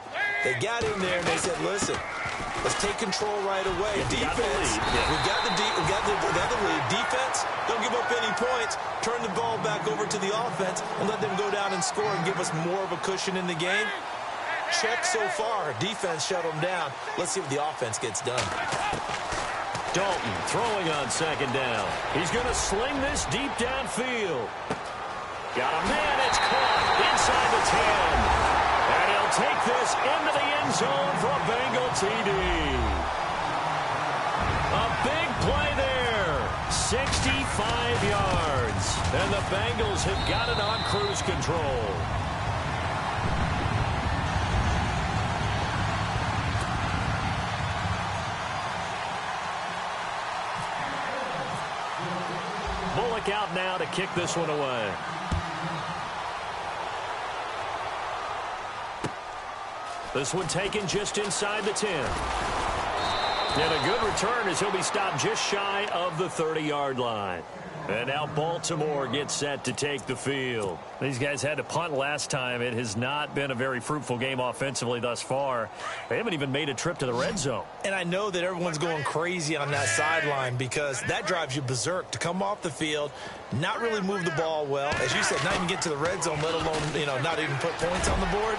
They got in there and they said, listen, let's take control right away. Defense, we got the lead. Defense, don't give up any points. Turn the ball back over to the offense and let them go down and score and give us more of a cushion in the game. Check so far. Defense shut them down. Let's see what the offense gets done. Dalton throwing on second down. He's going to sling this deep downfield. Got a man. It's caught inside the 10. And he'll take this into the end zone for a Bengal TD. A big play there. 65 yards. And the Bengals have got it on cruise control. Bullock out now to kick this one away. This one taken just inside the 10. And a good return as he'll be stopped just shy of the 30-yard line. And now Baltimore gets set to take the field. These guys had to punt last time. It has not been a very fruitful game offensively thus far. They haven't even made a trip to the red zone. And I know that everyone's going crazy on that sideline because that drives you berserk to come off the field, not really move the ball well. As you said, not even get to the red zone, let alone, not even put points on the board.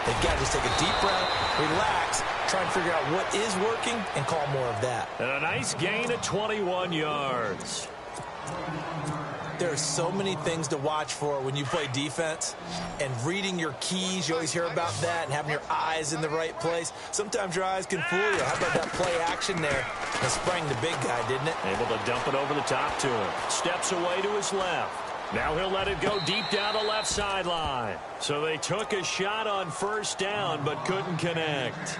They've got to just take a deep breath, relax, try and figure out what is working, and call more of that. And a nice gain of 21 yards. There are so many things to watch for when you play defense, and reading your keys, you always hear about that, and having your eyes in the right place. Sometimes your eyes can fool you. How about that play action there? That sprang the big guy, didn't it? Able to dump it over the top to him. Steps away to his left. Now he'll let it go deep down the left sideline. So they took a shot on first down, but couldn't connect.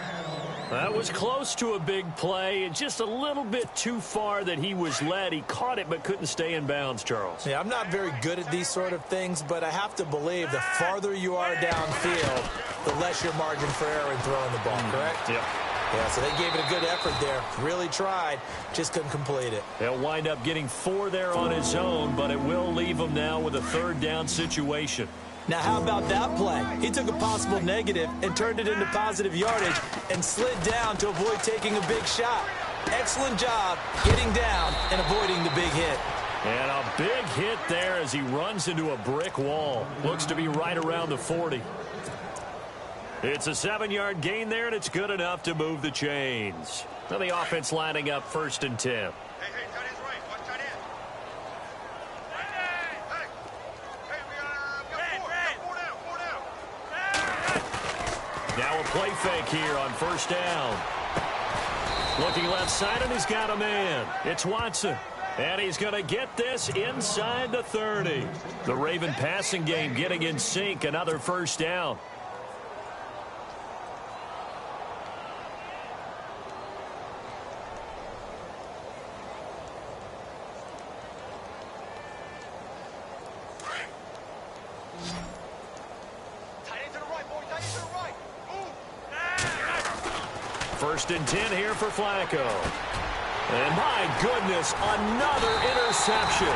That was close to a big play, and just a little bit too far that he was led. He caught it, but couldn't stay in bounds, Charles. Yeah, I'm not very good at these sort of things, but I have to believe the farther you are downfield, the less your margin for error in throwing the ball, correct? Yep. Yeah, so they gave it a good effort there. Really tried, just couldn't complete it. They'll wind up getting 4 there on his own, but it will leave him now with a third down situation. Now, how about that play? He took a possible negative and turned it into positive yardage and slid down to avoid taking a big shot. Excellent job getting down and avoiding the big hit. And a big hit there as he runs into a brick wall. Looks to be right around the 40. It's a 7-yard gain there, and it's good enough to move the chains. Now the offense lining up 1st and 10. Now a play fake here on first down. Looking left side, and he's got a man. It's Watson. And he's going to get this inside the 30. The Raven passing game getting in sync. Another first down. First and 10 here for Flacco. And my goodness, another interception.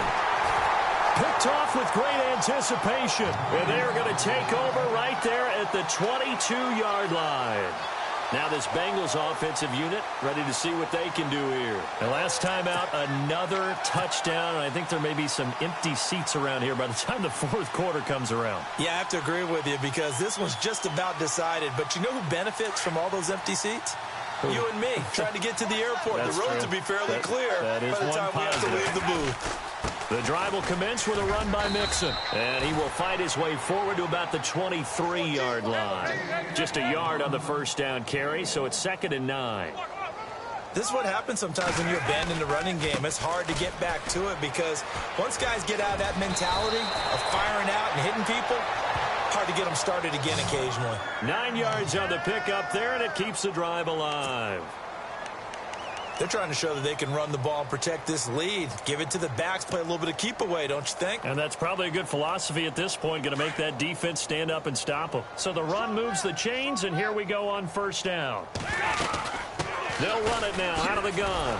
Picked off with great anticipation. And they're going to take over right there at the 22-yard line. Now this Bengals offensive unit ready to see what they can do here. And last time out, another touchdown. And I think there may be some empty seats around here by the time the 4th quarter comes around. Yeah, I have to agree with you because this one's just about decided. But you know who benefits from all those empty seats? You and me, trying to get to the airport. The roads will be fairly clear by the time we have to leave the booth. The drive will commence with a run by Mixon. And he will fight his way forward to about the 23-yard line. Just a yard on the first down carry, so it's 2nd and 9. This is what happens sometimes when you abandon the running game. It's hard to get back to it because once guys get out of that mentality of firing out and hitting people, hard to get them started again occasionally. 9 yards on the pickup there, and it keeps the drive alive. They're trying to show that they can run the ball and protect this lead. Give it to the backs, play a little bit of keep away, don't you think? And that's probably a good philosophy at this point, going to make that defense stand up and stop them. So the run moves the chains, and here we go on first down. They'll run it now out of the gun.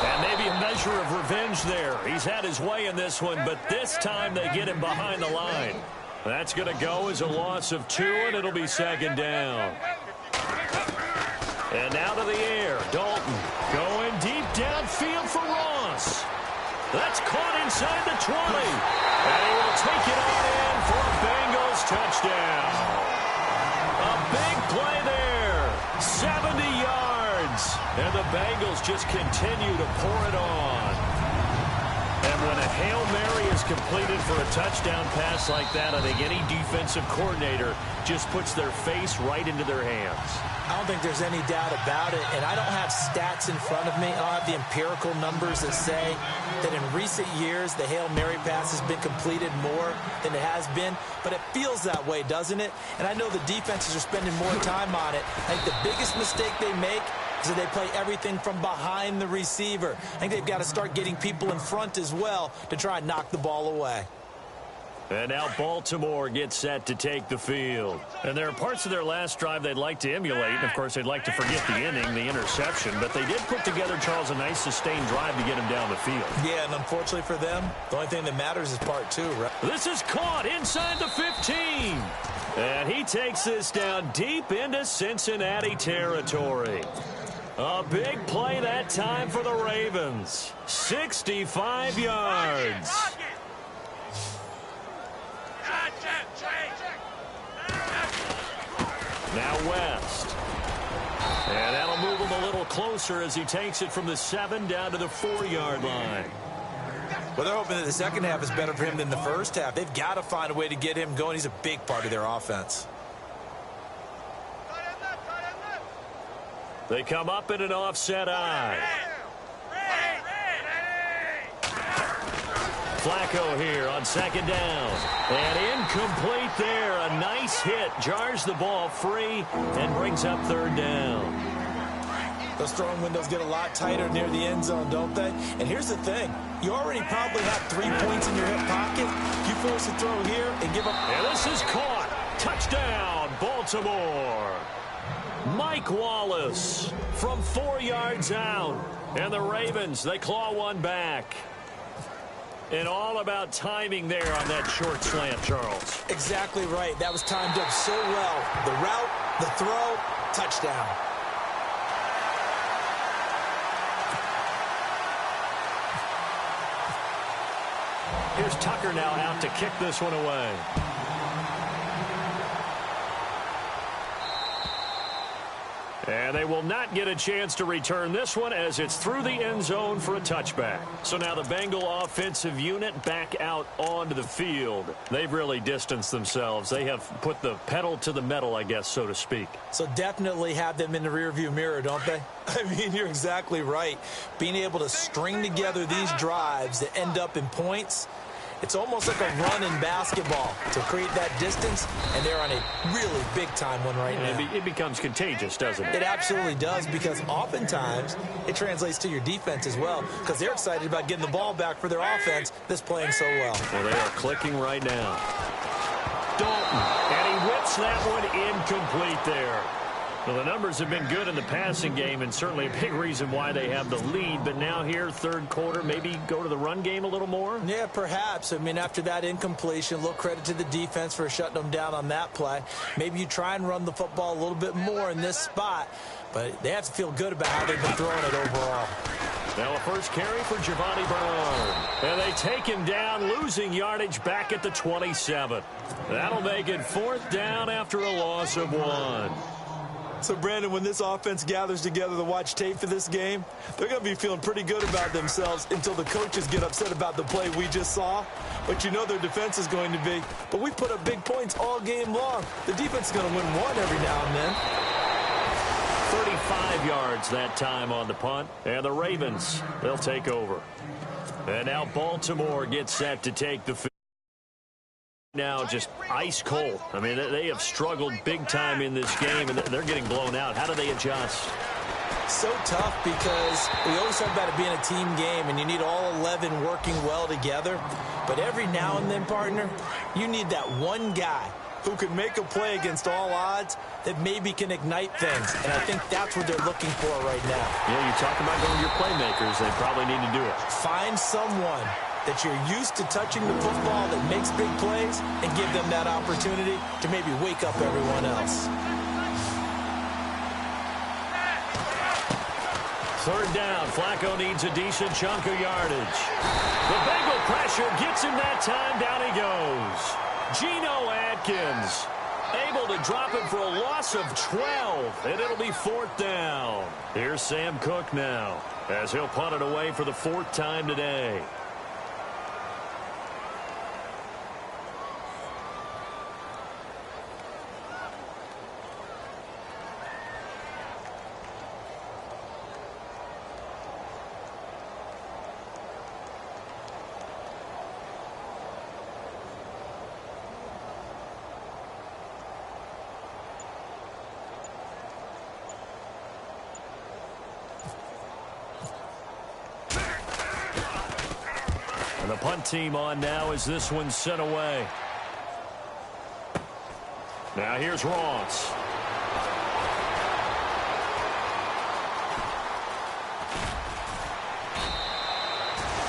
And maybe a measure of revenge there. He's had his way in this one, but this time they get him behind the line. That's going to go as a loss of 2, and it'll be 2nd down. And now to the air. Dalton going deep downfield for Ross. That's caught inside the 20. And he will take it on in for a Bengals touchdown. A big play there. 70 yards. And the Bengals just continue to pour it on. And when a Hail Mary is completed for a touchdown pass like that, I think any defensive coordinator just puts their face right into their hands. I don't think there's any doubt about it, and I don't have stats in front of me. I don't have the empirical numbers that say that in recent years the Hail Mary pass has been completed more than it has been, but it feels that way, doesn't it? And I know the defenses are spending more time on it. I think the biggest mistake they make is that they play everything from behind the receiver. I think they've got to start getting people in front as well to try and knock the ball away. And now Baltimore gets set to take the field. And there are parts of their last drive they'd like to emulate. And, of course, they'd like to forget the inning, the interception. But they did put together, Charles, a nice sustained drive to get him down the field. Yeah, and unfortunately for them, the only thing that matters is part 2, right? This is caught inside the 15. And he takes this down deep into Cincinnati territory. A big play that time for the Ravens. 65 yards. Now West. And that'll move him a little closer as he takes it from the 7 down to the 4-yard line. Well, they're hoping that the second half is better for him than the first half. They've got to find a way to get him going. He's a big part of their offense. They come up in an offset eye. Flacco here on 2nd down. And incomplete there. A nice hit. Jars the ball free and brings up 3rd down. Those throwing windows get a lot tighter near the end zone, don't they? And here's the thing. You already probably have 3 points in your hip pocket. You force a throw here and give up. And this is caught. Touchdown, Baltimore. Mike Wallace from 4 yards out. And the Ravens, they claw one back. And all about timing there on that short slant, Charles. Exactly right. That was timed up so well. The route, the throw, touchdown. Here's Tucker now out to kick this one away. And they will not get a chance to return this one as it's through the end zone for a touchback. So now the Bengal offensive unit back out onto the field. They've really distanced themselves. They have put the pedal to the metal, I guess, so to speak. So definitely have them in the rearview mirror, don't they? I mean, you're exactly right. Being able to string together these drives that end up in points, it's almost like a run in basketball to create that distance, and they're on a really big-time one right now. It becomes contagious, doesn't it? It absolutely does, because oftentimes it translates to your defense as well, because they're excited about getting the ball back for their offense that's playing so well. Well, they are clicking right now. Dalton, and he whips that one incomplete there. Well, the numbers have been good in the passing game, and certainly a big reason why they have the lead. But now here, 3rd quarter, maybe go to the run game a little more? Yeah, perhaps. I mean, after that incompletion, a little credit to the defense for shutting them down on that play. Maybe you try and run the football a little bit more in this spot, but they have to feel good about how they've been throwing it overall. Now a first carry for Giovanni Bernard. And they take him down, losing yardage back at the 27. That'll make it 4th down after a loss of 1. So, Brandon, when this offense gathers together to watch tape for this game, they're going to be feeling pretty good about themselves until the coaches get upset about the play we just saw. But you know their defense is going to be. But we put up big points all game long. The defense is going to win one every now and then. 35 yards that time on the punt. And the Ravens, they'll take over. And now Baltimore gets set to take the field. Now just ice cold. I mean, they have struggled big time in this game, and they're getting blown out. How do they adjust? So tough because we always talk about it being a team game, and you need all 11 working well together. But every now and then, partner, you need that one guy who can make a play against all odds that maybe can ignite things. And I think that's what they're looking for right now. Yeah, you talk about going to your playmakers. They probably need to do it. Find someone that you're used to touching the football that makes big plays and give them that opportunity to maybe wake up everyone else. Third down. Flacco needs a decent chunk of yardage. The Bengal pressure gets him that time. Down he goes. Geno Atkins able to drop it for a loss of 12, and it'll be fourth down. Here's Sam Cook now as he'll punt it away for the fourth time today. And the punt team on now as this one's sent away. Now here's Ross.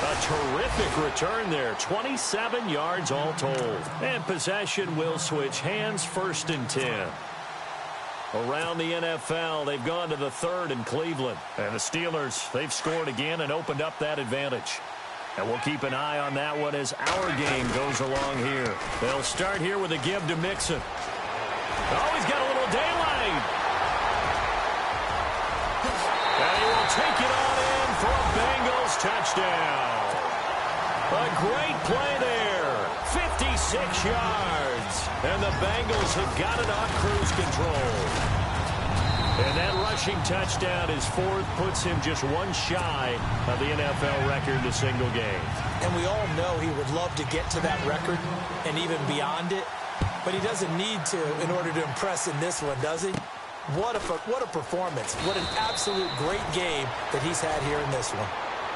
A terrific return there. 27 yards all told. And possession will switch hands, 1st and 10. Around the NFL, they've gone to the 3rd in Cleveland. And the Steelers, they've scored again and opened up that advantage. And we'll keep an eye on that one as our game goes along here. They'll start here with a give to Mixon. Oh, he's got a little daylight. And he will take it on in for a Bengals touchdown. A great play there. 56 yards. And the Bengals have got it on cruise control. And that rushing touchdown is 4th, puts him just one shy of the NFL record in a single game. And we all know he would love to get to that record and even beyond it, but he doesn't need to in order to impress in this one, does he? What a performance. What an absolute great game that he's had here in this one.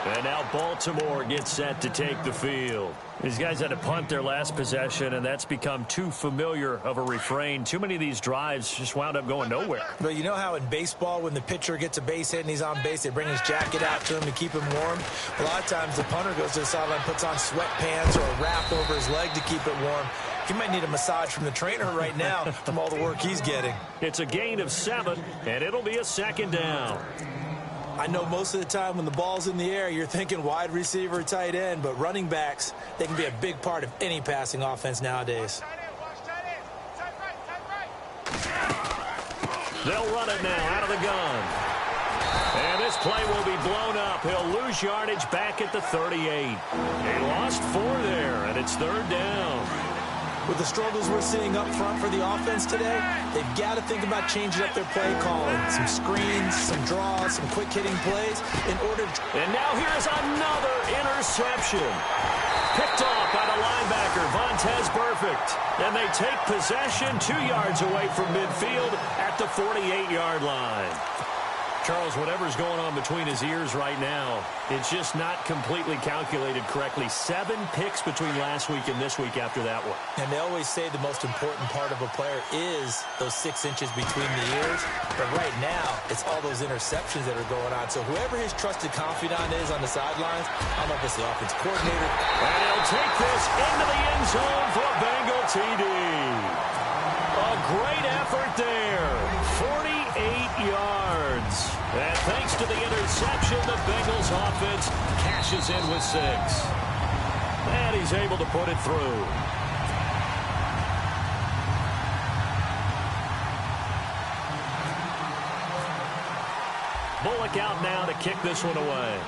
And now Baltimore gets set to take the field. These guys had to punt their last possession, and that's become too familiar of a refrain. Too many of these drives just wound up going nowhere. But you know how in baseball, when the pitcher gets a base hit and he's on base, they bring his jacket out to him to keep him warm? A lot of times the punter goes to the sideline, puts on sweatpants or a wrap over his leg to keep it warm. He might need a massage from the trainer right now from all the work he's getting. It's a gain of 7, and it'll be a 2nd down. I know most of the time when the ball's in the air, you're thinking wide receiver, tight end, but running backs, they can be a big part of any passing offense nowadays. They'll run it now out of the gun. And this play will be blown up. He'll lose yardage back at the 38. He lost 4 there, and it's 3rd down. With the struggles we're seeing up front for the offense today, they've got to think about changing up their play calling. Some screens, some draws, some quick-hitting plays in order to... And now here's another interception. Picked off by the linebacker, Vontaze Burfict. And they take possession 2 yards away from midfield at the 48-yard line. Charles, whatever's going on between his ears right now, it's just not completely calculated correctly. 7 picks between last week and this week after that one. And they always say the most important part of a player is those 6 inches between the ears. But right now, it's all those interceptions that are going on. So whoever his trusted confidant is on the sidelines, I don't know if it's the offense coordinator. And he'll take this into the end zone for a Bengal TD. A great effort there. 48 yards. And thanks to the interception, the Bengals offense cashes in with 6. And he's able to put it through. Bullock out now to kick this one away.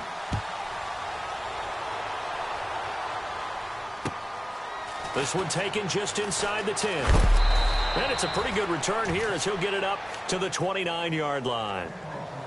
This one taken just inside the 10. And it's a pretty good return here as he'll get it up to the 29-yard line.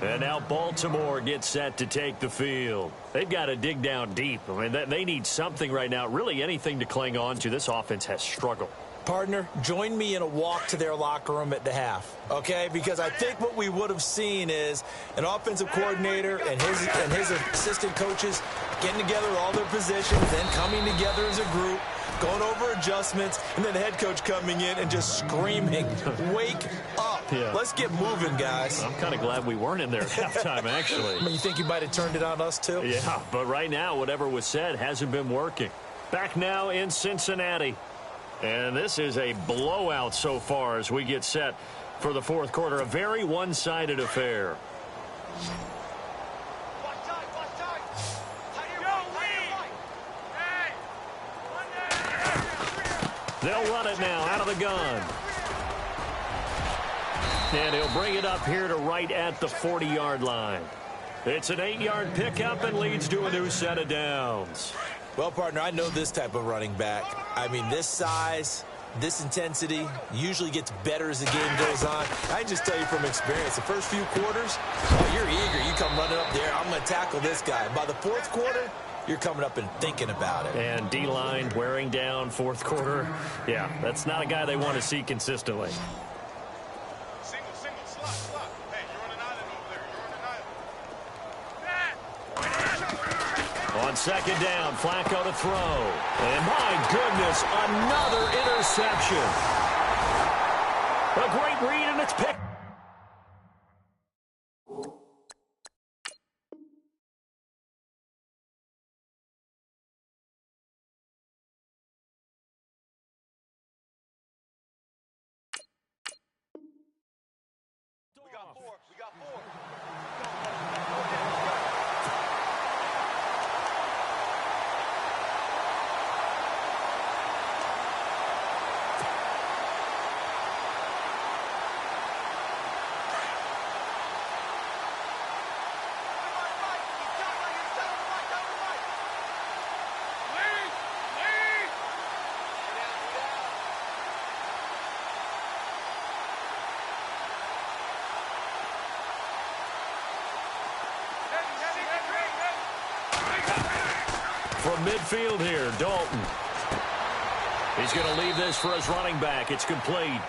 And now Baltimore gets set to take the field. They've got to dig down deep. I mean, they need something right now, really anything to cling on to. This offense has struggled. Partner, join me in a walk to their locker room at the half, okay? Because I think what we would have seen is an offensive coordinator and his assistant coaches getting together all their positions, then coming together as a group, going over adjustments, and then the head coach coming in and just screaming, wake up. Yeah. Let's get moving, guys. I'm kind of glad we weren't in there at halftime, actually. I mean, you think you might have turned it on us, too? Yeah, but right now, whatever was said hasn't been working. Back now in Cincinnati. And this is a blowout so far as we get set for the fourth quarter. A very one-sided affair. They'll run it now out of the gun. And he'll bring it up here to right at the 40-yard line. It's an 8-yard pickup and leads to a new set of downs. Well, partner, I know this type of running back. I mean, this size, this intensity usually gets better as the game goes on. I just tell you from experience, the first few quarters, you're eager. You come running up there, I'm going to tackle this guy. By the fourth quarter, you're coming up and thinking about it. And D-line wearing down fourth quarter. Yeah, that's not a guy they want to see consistently. On second down, Flacco to throw. And my goodness, another interception. A great read, and it's picked. We got four. From midfield here, Dalton. He's going to leave this for his running back. It's complete.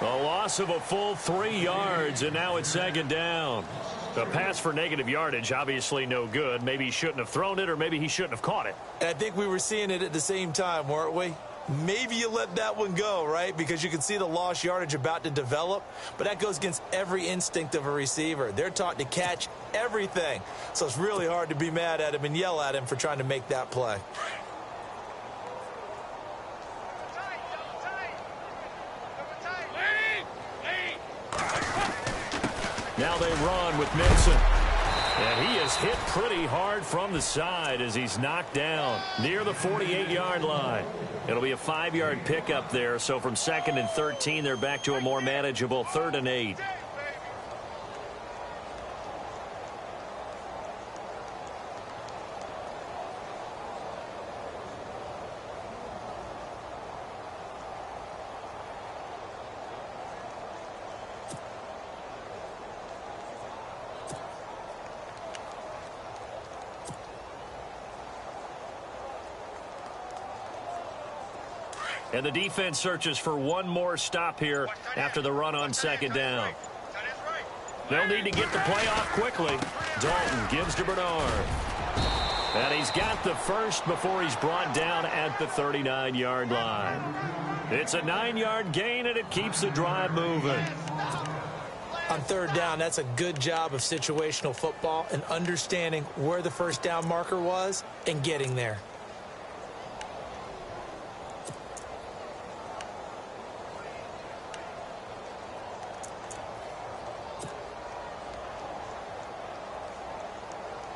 A loss of a full 3 yards, and now it's second down. The pass for negative yardage, obviously no good. Maybe he shouldn't have thrown it, or maybe he shouldn't have caught it. And I think we were seeing it at the same time, weren't we? Maybe you let that one go, right? Because you can see the lost yardage about to develop. But that goes against every instinct of a receiver. They're taught to catch everything. So it's really hard to be mad at him and yell at him for trying to make that play. Now they run with Mixon. And he is hit pretty hard from the side as he's knocked down near the 48-yard line. It'll be a 5-yard pickup there. So from 2nd and 13, they're back to a more manageable 3rd and 8. And the defense searches for one more stop here after the run on second down. They'll need to get the play off quickly. Dalton gives to Bernard. And he's got the first before he's brought down at the 39-yard line. It's a 9-yard gain, and it keeps the drive moving. On third down, that's a good job of situational football and understanding where the first down marker was and getting there.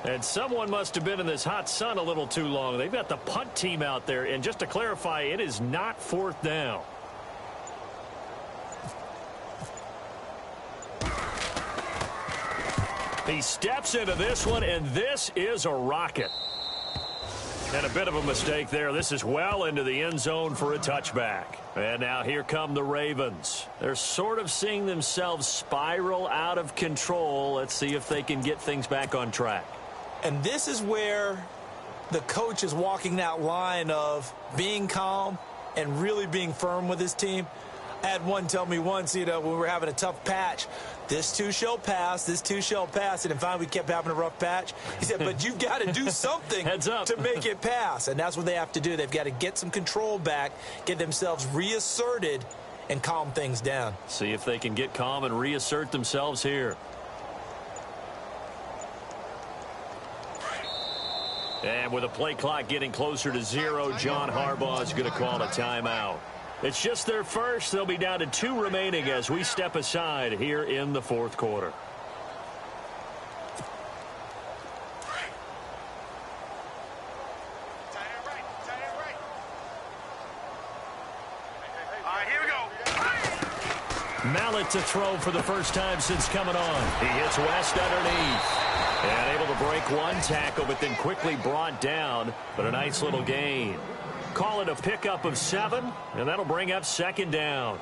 And someone must have been in this hot sun a little too long. They've got the punt team out there. And just to clarify, it is not fourth down. He steps into this one, and this is a rocket. And a bit of a mistake there. This is well into the end zone for a touchback. And now here come the Ravens. They're sort of seeing themselves spiral out of control. Let's see if they can get things back on track. And this is where the coach is walking that line of being calm and really being firm with his team. I had one tell me once, when we were having a tough patch, this too shall pass, this too shall pass. And finally we kept having a rough patch. He said, but you've got to do something to make it pass. And that's what they have to do. They've got to get some control back, get themselves reasserted, and calm things down. See if they can get calm and reassert themselves here. And with the play clock getting closer to 0, John Harbaugh is going to call a timeout. It's just their first. They'll be down to 2 remaining as we step aside here in the fourth quarter. Mallet to throw for the first time since coming on. He hits West underneath. And able to break one tackle, but then quickly brought down. But a nice little gain. Call it a pickup of 7, and that'll bring up second down.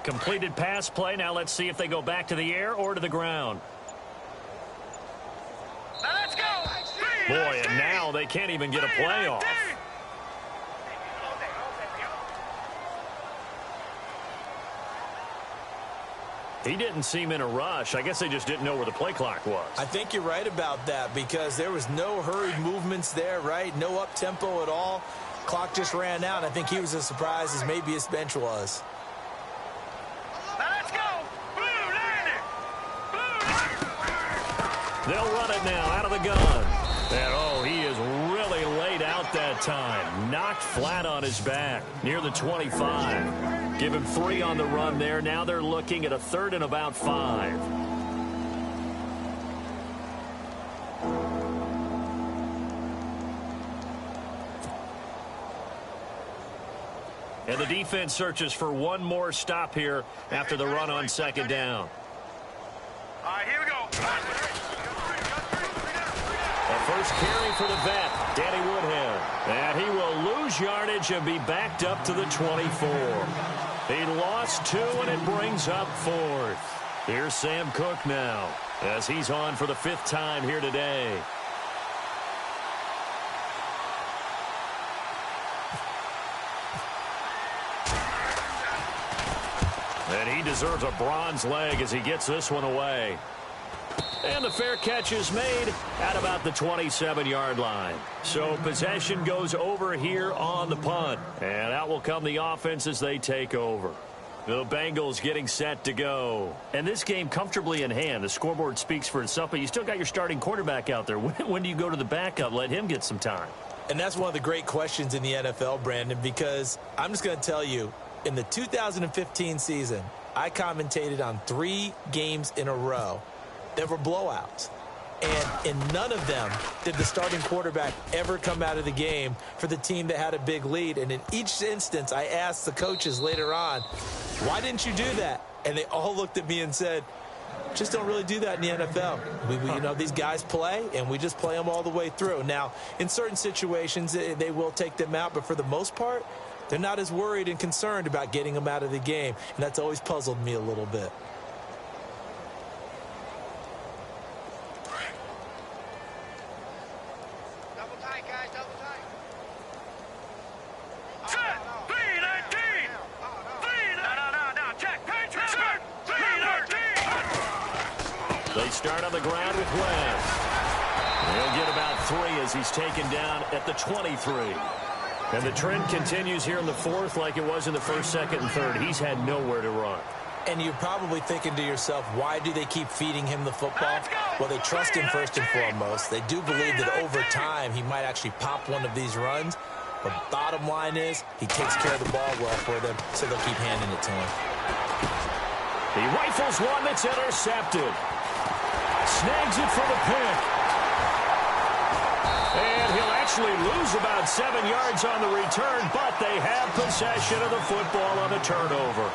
Completed pass play. Now let's see if they go back to the air or to the ground. Let's go. Boy, and now they can't even get a play off. He didn't seem in a rush. I guess they just didn't know where the play clock was. I think you're right about that because there was no hurried movements there, right? No up-tempo at all. Clock just ran out. I think he was as surprised as maybe his bench was. They'll run it now out of the gun. And, he is really laid out that time. Knocked flat on his back near the 25. Give him 3 on the run there. Now they're looking at a 3rd and about 5. And the defense searches for one more stop here after the run on second down. All right, here we go. First carry for the vet, Danny Woodhead. And he will lose yardage and be backed up to the 24. He lost 2, and it brings up 4th. Here's Sam Cook now as he's on for the 5th time here today. And he deserves a bronze leg as he gets this one away. And the fair catch is made at about the 27-yard line. So possession goes over here on the punt. And out will come the offense as they take over. The Bengals getting set to go. And this game comfortably in hand. The scoreboard speaks for itself, but you still got your starting quarterback out there. When do you go to the backup? Let him get some time. And that's one of the great questions in the NFL, Brandon, because I'm just going to tell you, in the 2015 season, I commentated on 3 games in a row that were blowouts. And in none of them did the starting quarterback ever come out of the game for the team that had a big lead. And in each instance, I asked the coaches later on, why didn't you do that? And they all looked at me and said, just don't really do that in the NFL. These guys play, and we just play them all the way through. Now, in certain situations, they will take them out, but for the most part, they're not as worried and concerned about getting them out of the game. And that's always puzzled me a little bit. They start on the ground with West. He'll get about 3 as he's taken down at the 23. And the trend continues here in the 4th like it was in the 1st, 2nd, and 3rd. He's had nowhere to run. And you're probably thinking to yourself, why do they keep feeding him the football? Well, they trust him first and foremost. They do believe that over time he might actually pop one of these runs. But bottom line is he takes care of the ball well for them, so they'll keep handing it to him. He rifles one that's intercepted. Snags it for the pick. And he'll actually lose about 7 yards on the return, but they have possession of the football on the turnover.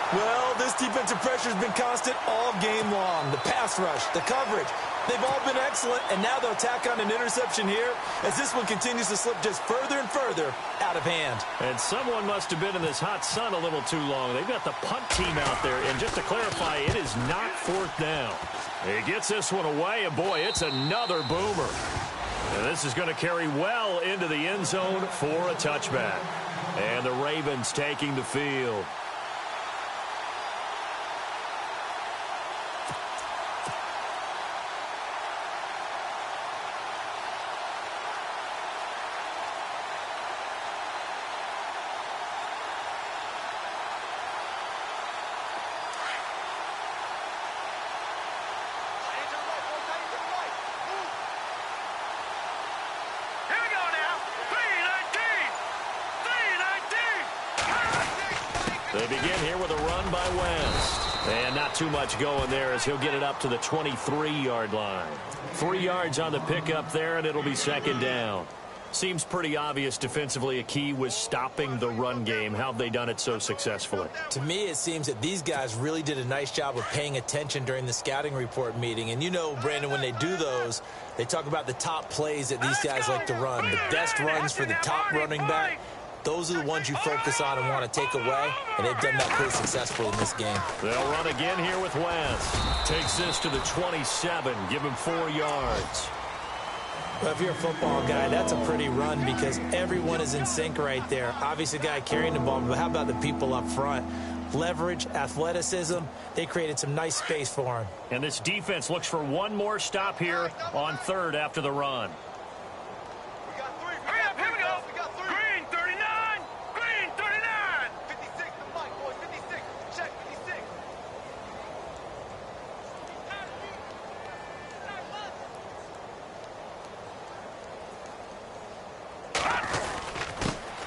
Well, this defensive pressure has been constant all game long. The pass rush, the coverage, they've all been excellent, and now they'll tack on an interception here as this one continues to slip just further and further out of hand. And someone must have been in this hot sun a little too long. They've got the punt team out there, and just to clarify, it is not 4th down. He gets this one away, and boy, it's another boomer. And this is going to carry well into the end zone for a touchback. And the Ravens taking the field. They begin here with a run by West. And not too much going there as he'll get it up to the 23-yard line. 3 yards on the pickup there, and it'll be 2nd down. Seems pretty obvious defensively a key was stopping the run game. How have they done it so successfully? To me, it seems that these guys really did a nice job of paying attention during the scouting report meeting. And you know, Brandon, when they do those, they talk about the top plays that these guys like to run. The best runs for the top running back. Those are the ones you focus on and want to take away, and they've done that pretty successfully in this game. They'll run again here with West. Takes this to the 27, give him 4 yards. Well, if you're a football guy, that's a pretty run because everyone is in sync right there. Obviously, the guy carrying the ball, but how about the people up front? Leverage, athleticism, they created some nice space for him. And this defense looks for one more stop here on 3rd after the run.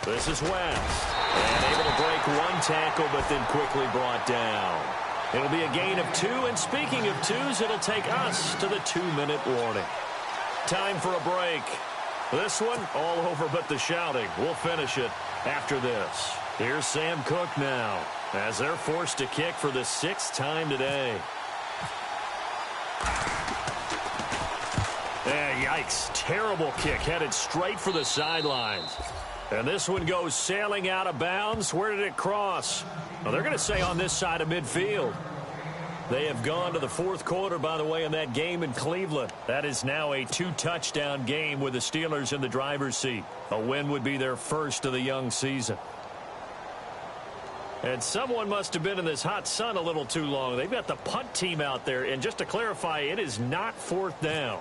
This is West. And able to break one tackle, but then quickly brought down. It'll be a gain of 2, and speaking of 2s, it'll take us to the 2-minute warning. Time for a break. This one, all over but the shouting. We'll finish it after this. Here's Sam Cook now, as they're forced to kick for the 6th time today. Yikes, terrible kick, headed straight for the sidelines. And this one goes sailing out of bounds. Where did it cross? Well, they're going to say on this side of midfield. They have gone to the 4th quarter, by the way, in that game in Cleveland. That is now a 2-touchdown game with the Steelers in the driver's seat. A win would be their first of the young season. And someone must have been in this hot sun a little too long. They've got the punt team out there. And just to clarify, it is not 4th down.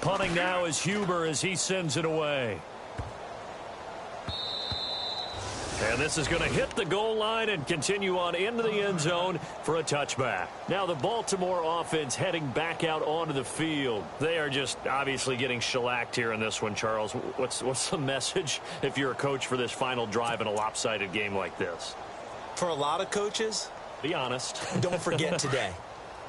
Punting now is Huber as he sends it away. And this is going to hit the goal line and continue on into the end zone for a touchback. Now the Baltimore offense heading back out onto the field. They are just obviously getting shellacked here in this one, Charles. What's the message if you're a coach for this final drive in a lopsided game like this? For a lot of coaches, be honest. Don't forget today.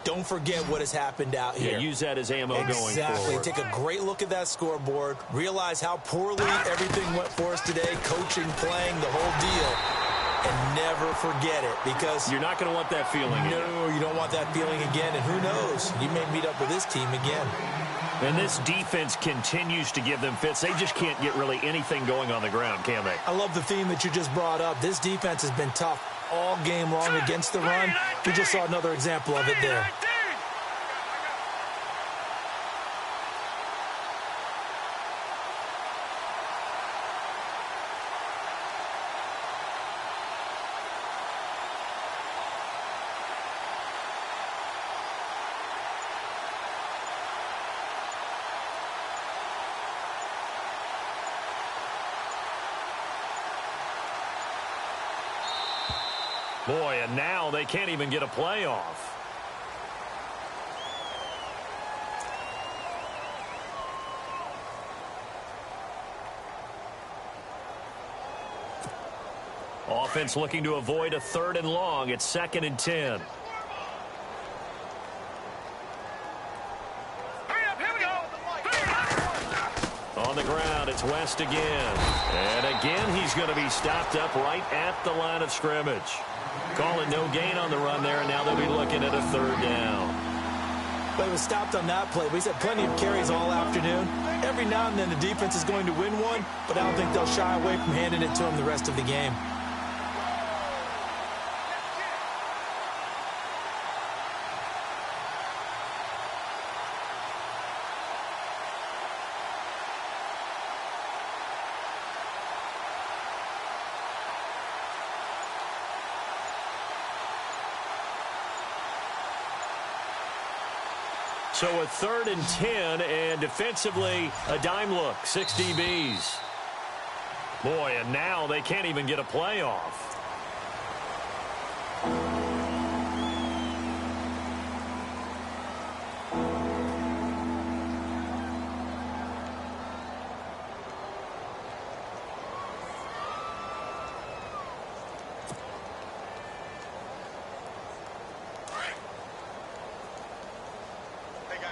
Don't forget what has happened out here. Yeah, use that as ammo going forward. Exactly. Take a great look at that scoreboard. Realize how poorly everything went for us today. Coaching, playing, the whole deal. And never forget it because you're not going to want that feeling again. No, you don't want that feeling again. And who knows? You may meet up with this team again. And this defense continues to give them fits. They just can't get really anything going on the ground, can they? I love the theme that you just brought up. This defense has been tough all game long against the run. We just saw another example of it there. Boy, and now they can't even get a playoff. Offense looking to avoid a 3rd and long. It's 2nd and 10. On the ground, it's West again. And again, he's going to be stopped up right at the line of scrimmage. Calling no gain on the run there, and now they'll be looking at a 3rd down. But he was stopped on that play. He's had plenty of carries all afternoon. Every now and then the defense is going to win one, but I don't think they'll shy away from handing it to him the rest of the game. So a 3rd and 10, and defensively, a dime look, 6 DBs. Boy, and now they can't even get a playoff.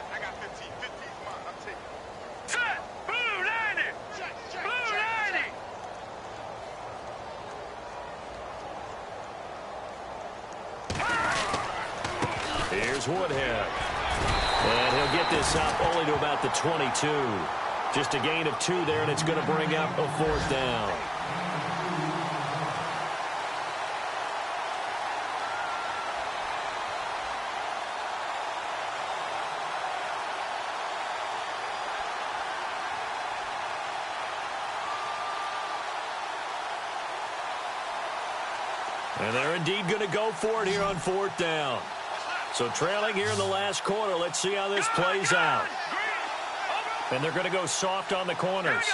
I got 15. 15's mine. I'm taking it. Set! Blue 90! Blue 90! Here's Woodhead. And he'll get this up only to about the 22. Just a gain of 2 there, and it's going to bring up a 4th down. And they're indeed going to go for it here on 4th down. So trailing here in the last quarter. Let's see how this plays out. And they're going to go soft on the corners.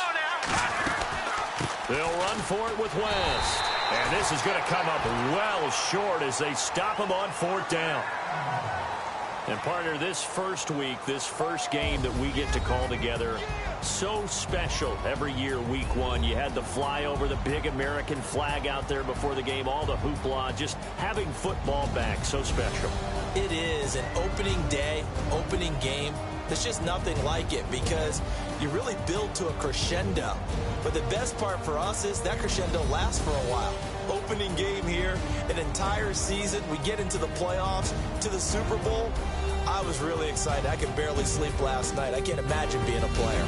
They'll run for it with West. And this is going to come up well short as they stop him on 4th down. And partner, this first week, this first game that we get to call together, so special every year, week 1. You had the flyover, the big American flag out there before the game, all the hoopla, just having football back, so special. It is an opening day, opening game. There's just nothing like it because you really build to a crescendo. But the best part for us is that crescendo lasts for a while. Opening game here, an entire season. We get into the playoffs, to the Super Bowl. I was really excited. I could barely sleep last night. I can't imagine being a player.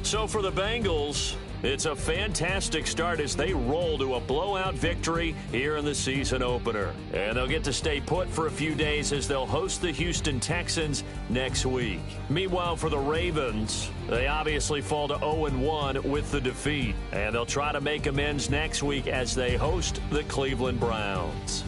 So for the Bengals, it's a fantastic start as they roll to a blowout victory here in the season opener. And they'll get to stay put for a few days as they'll host the Houston Texans next week. Meanwhile, for the Ravens, they obviously fall to 0-1 with the defeat. And they'll try to make amends next week as they host the Cleveland Browns.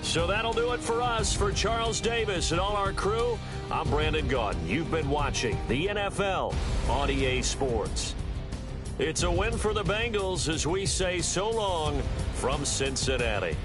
So that'll do it for us. For Charles Davis and all our crew, I'm Brandon Gaudin. You've been watching the NFL on EA Sports. It's a win for the Bengals as we say so long from Cincinnati.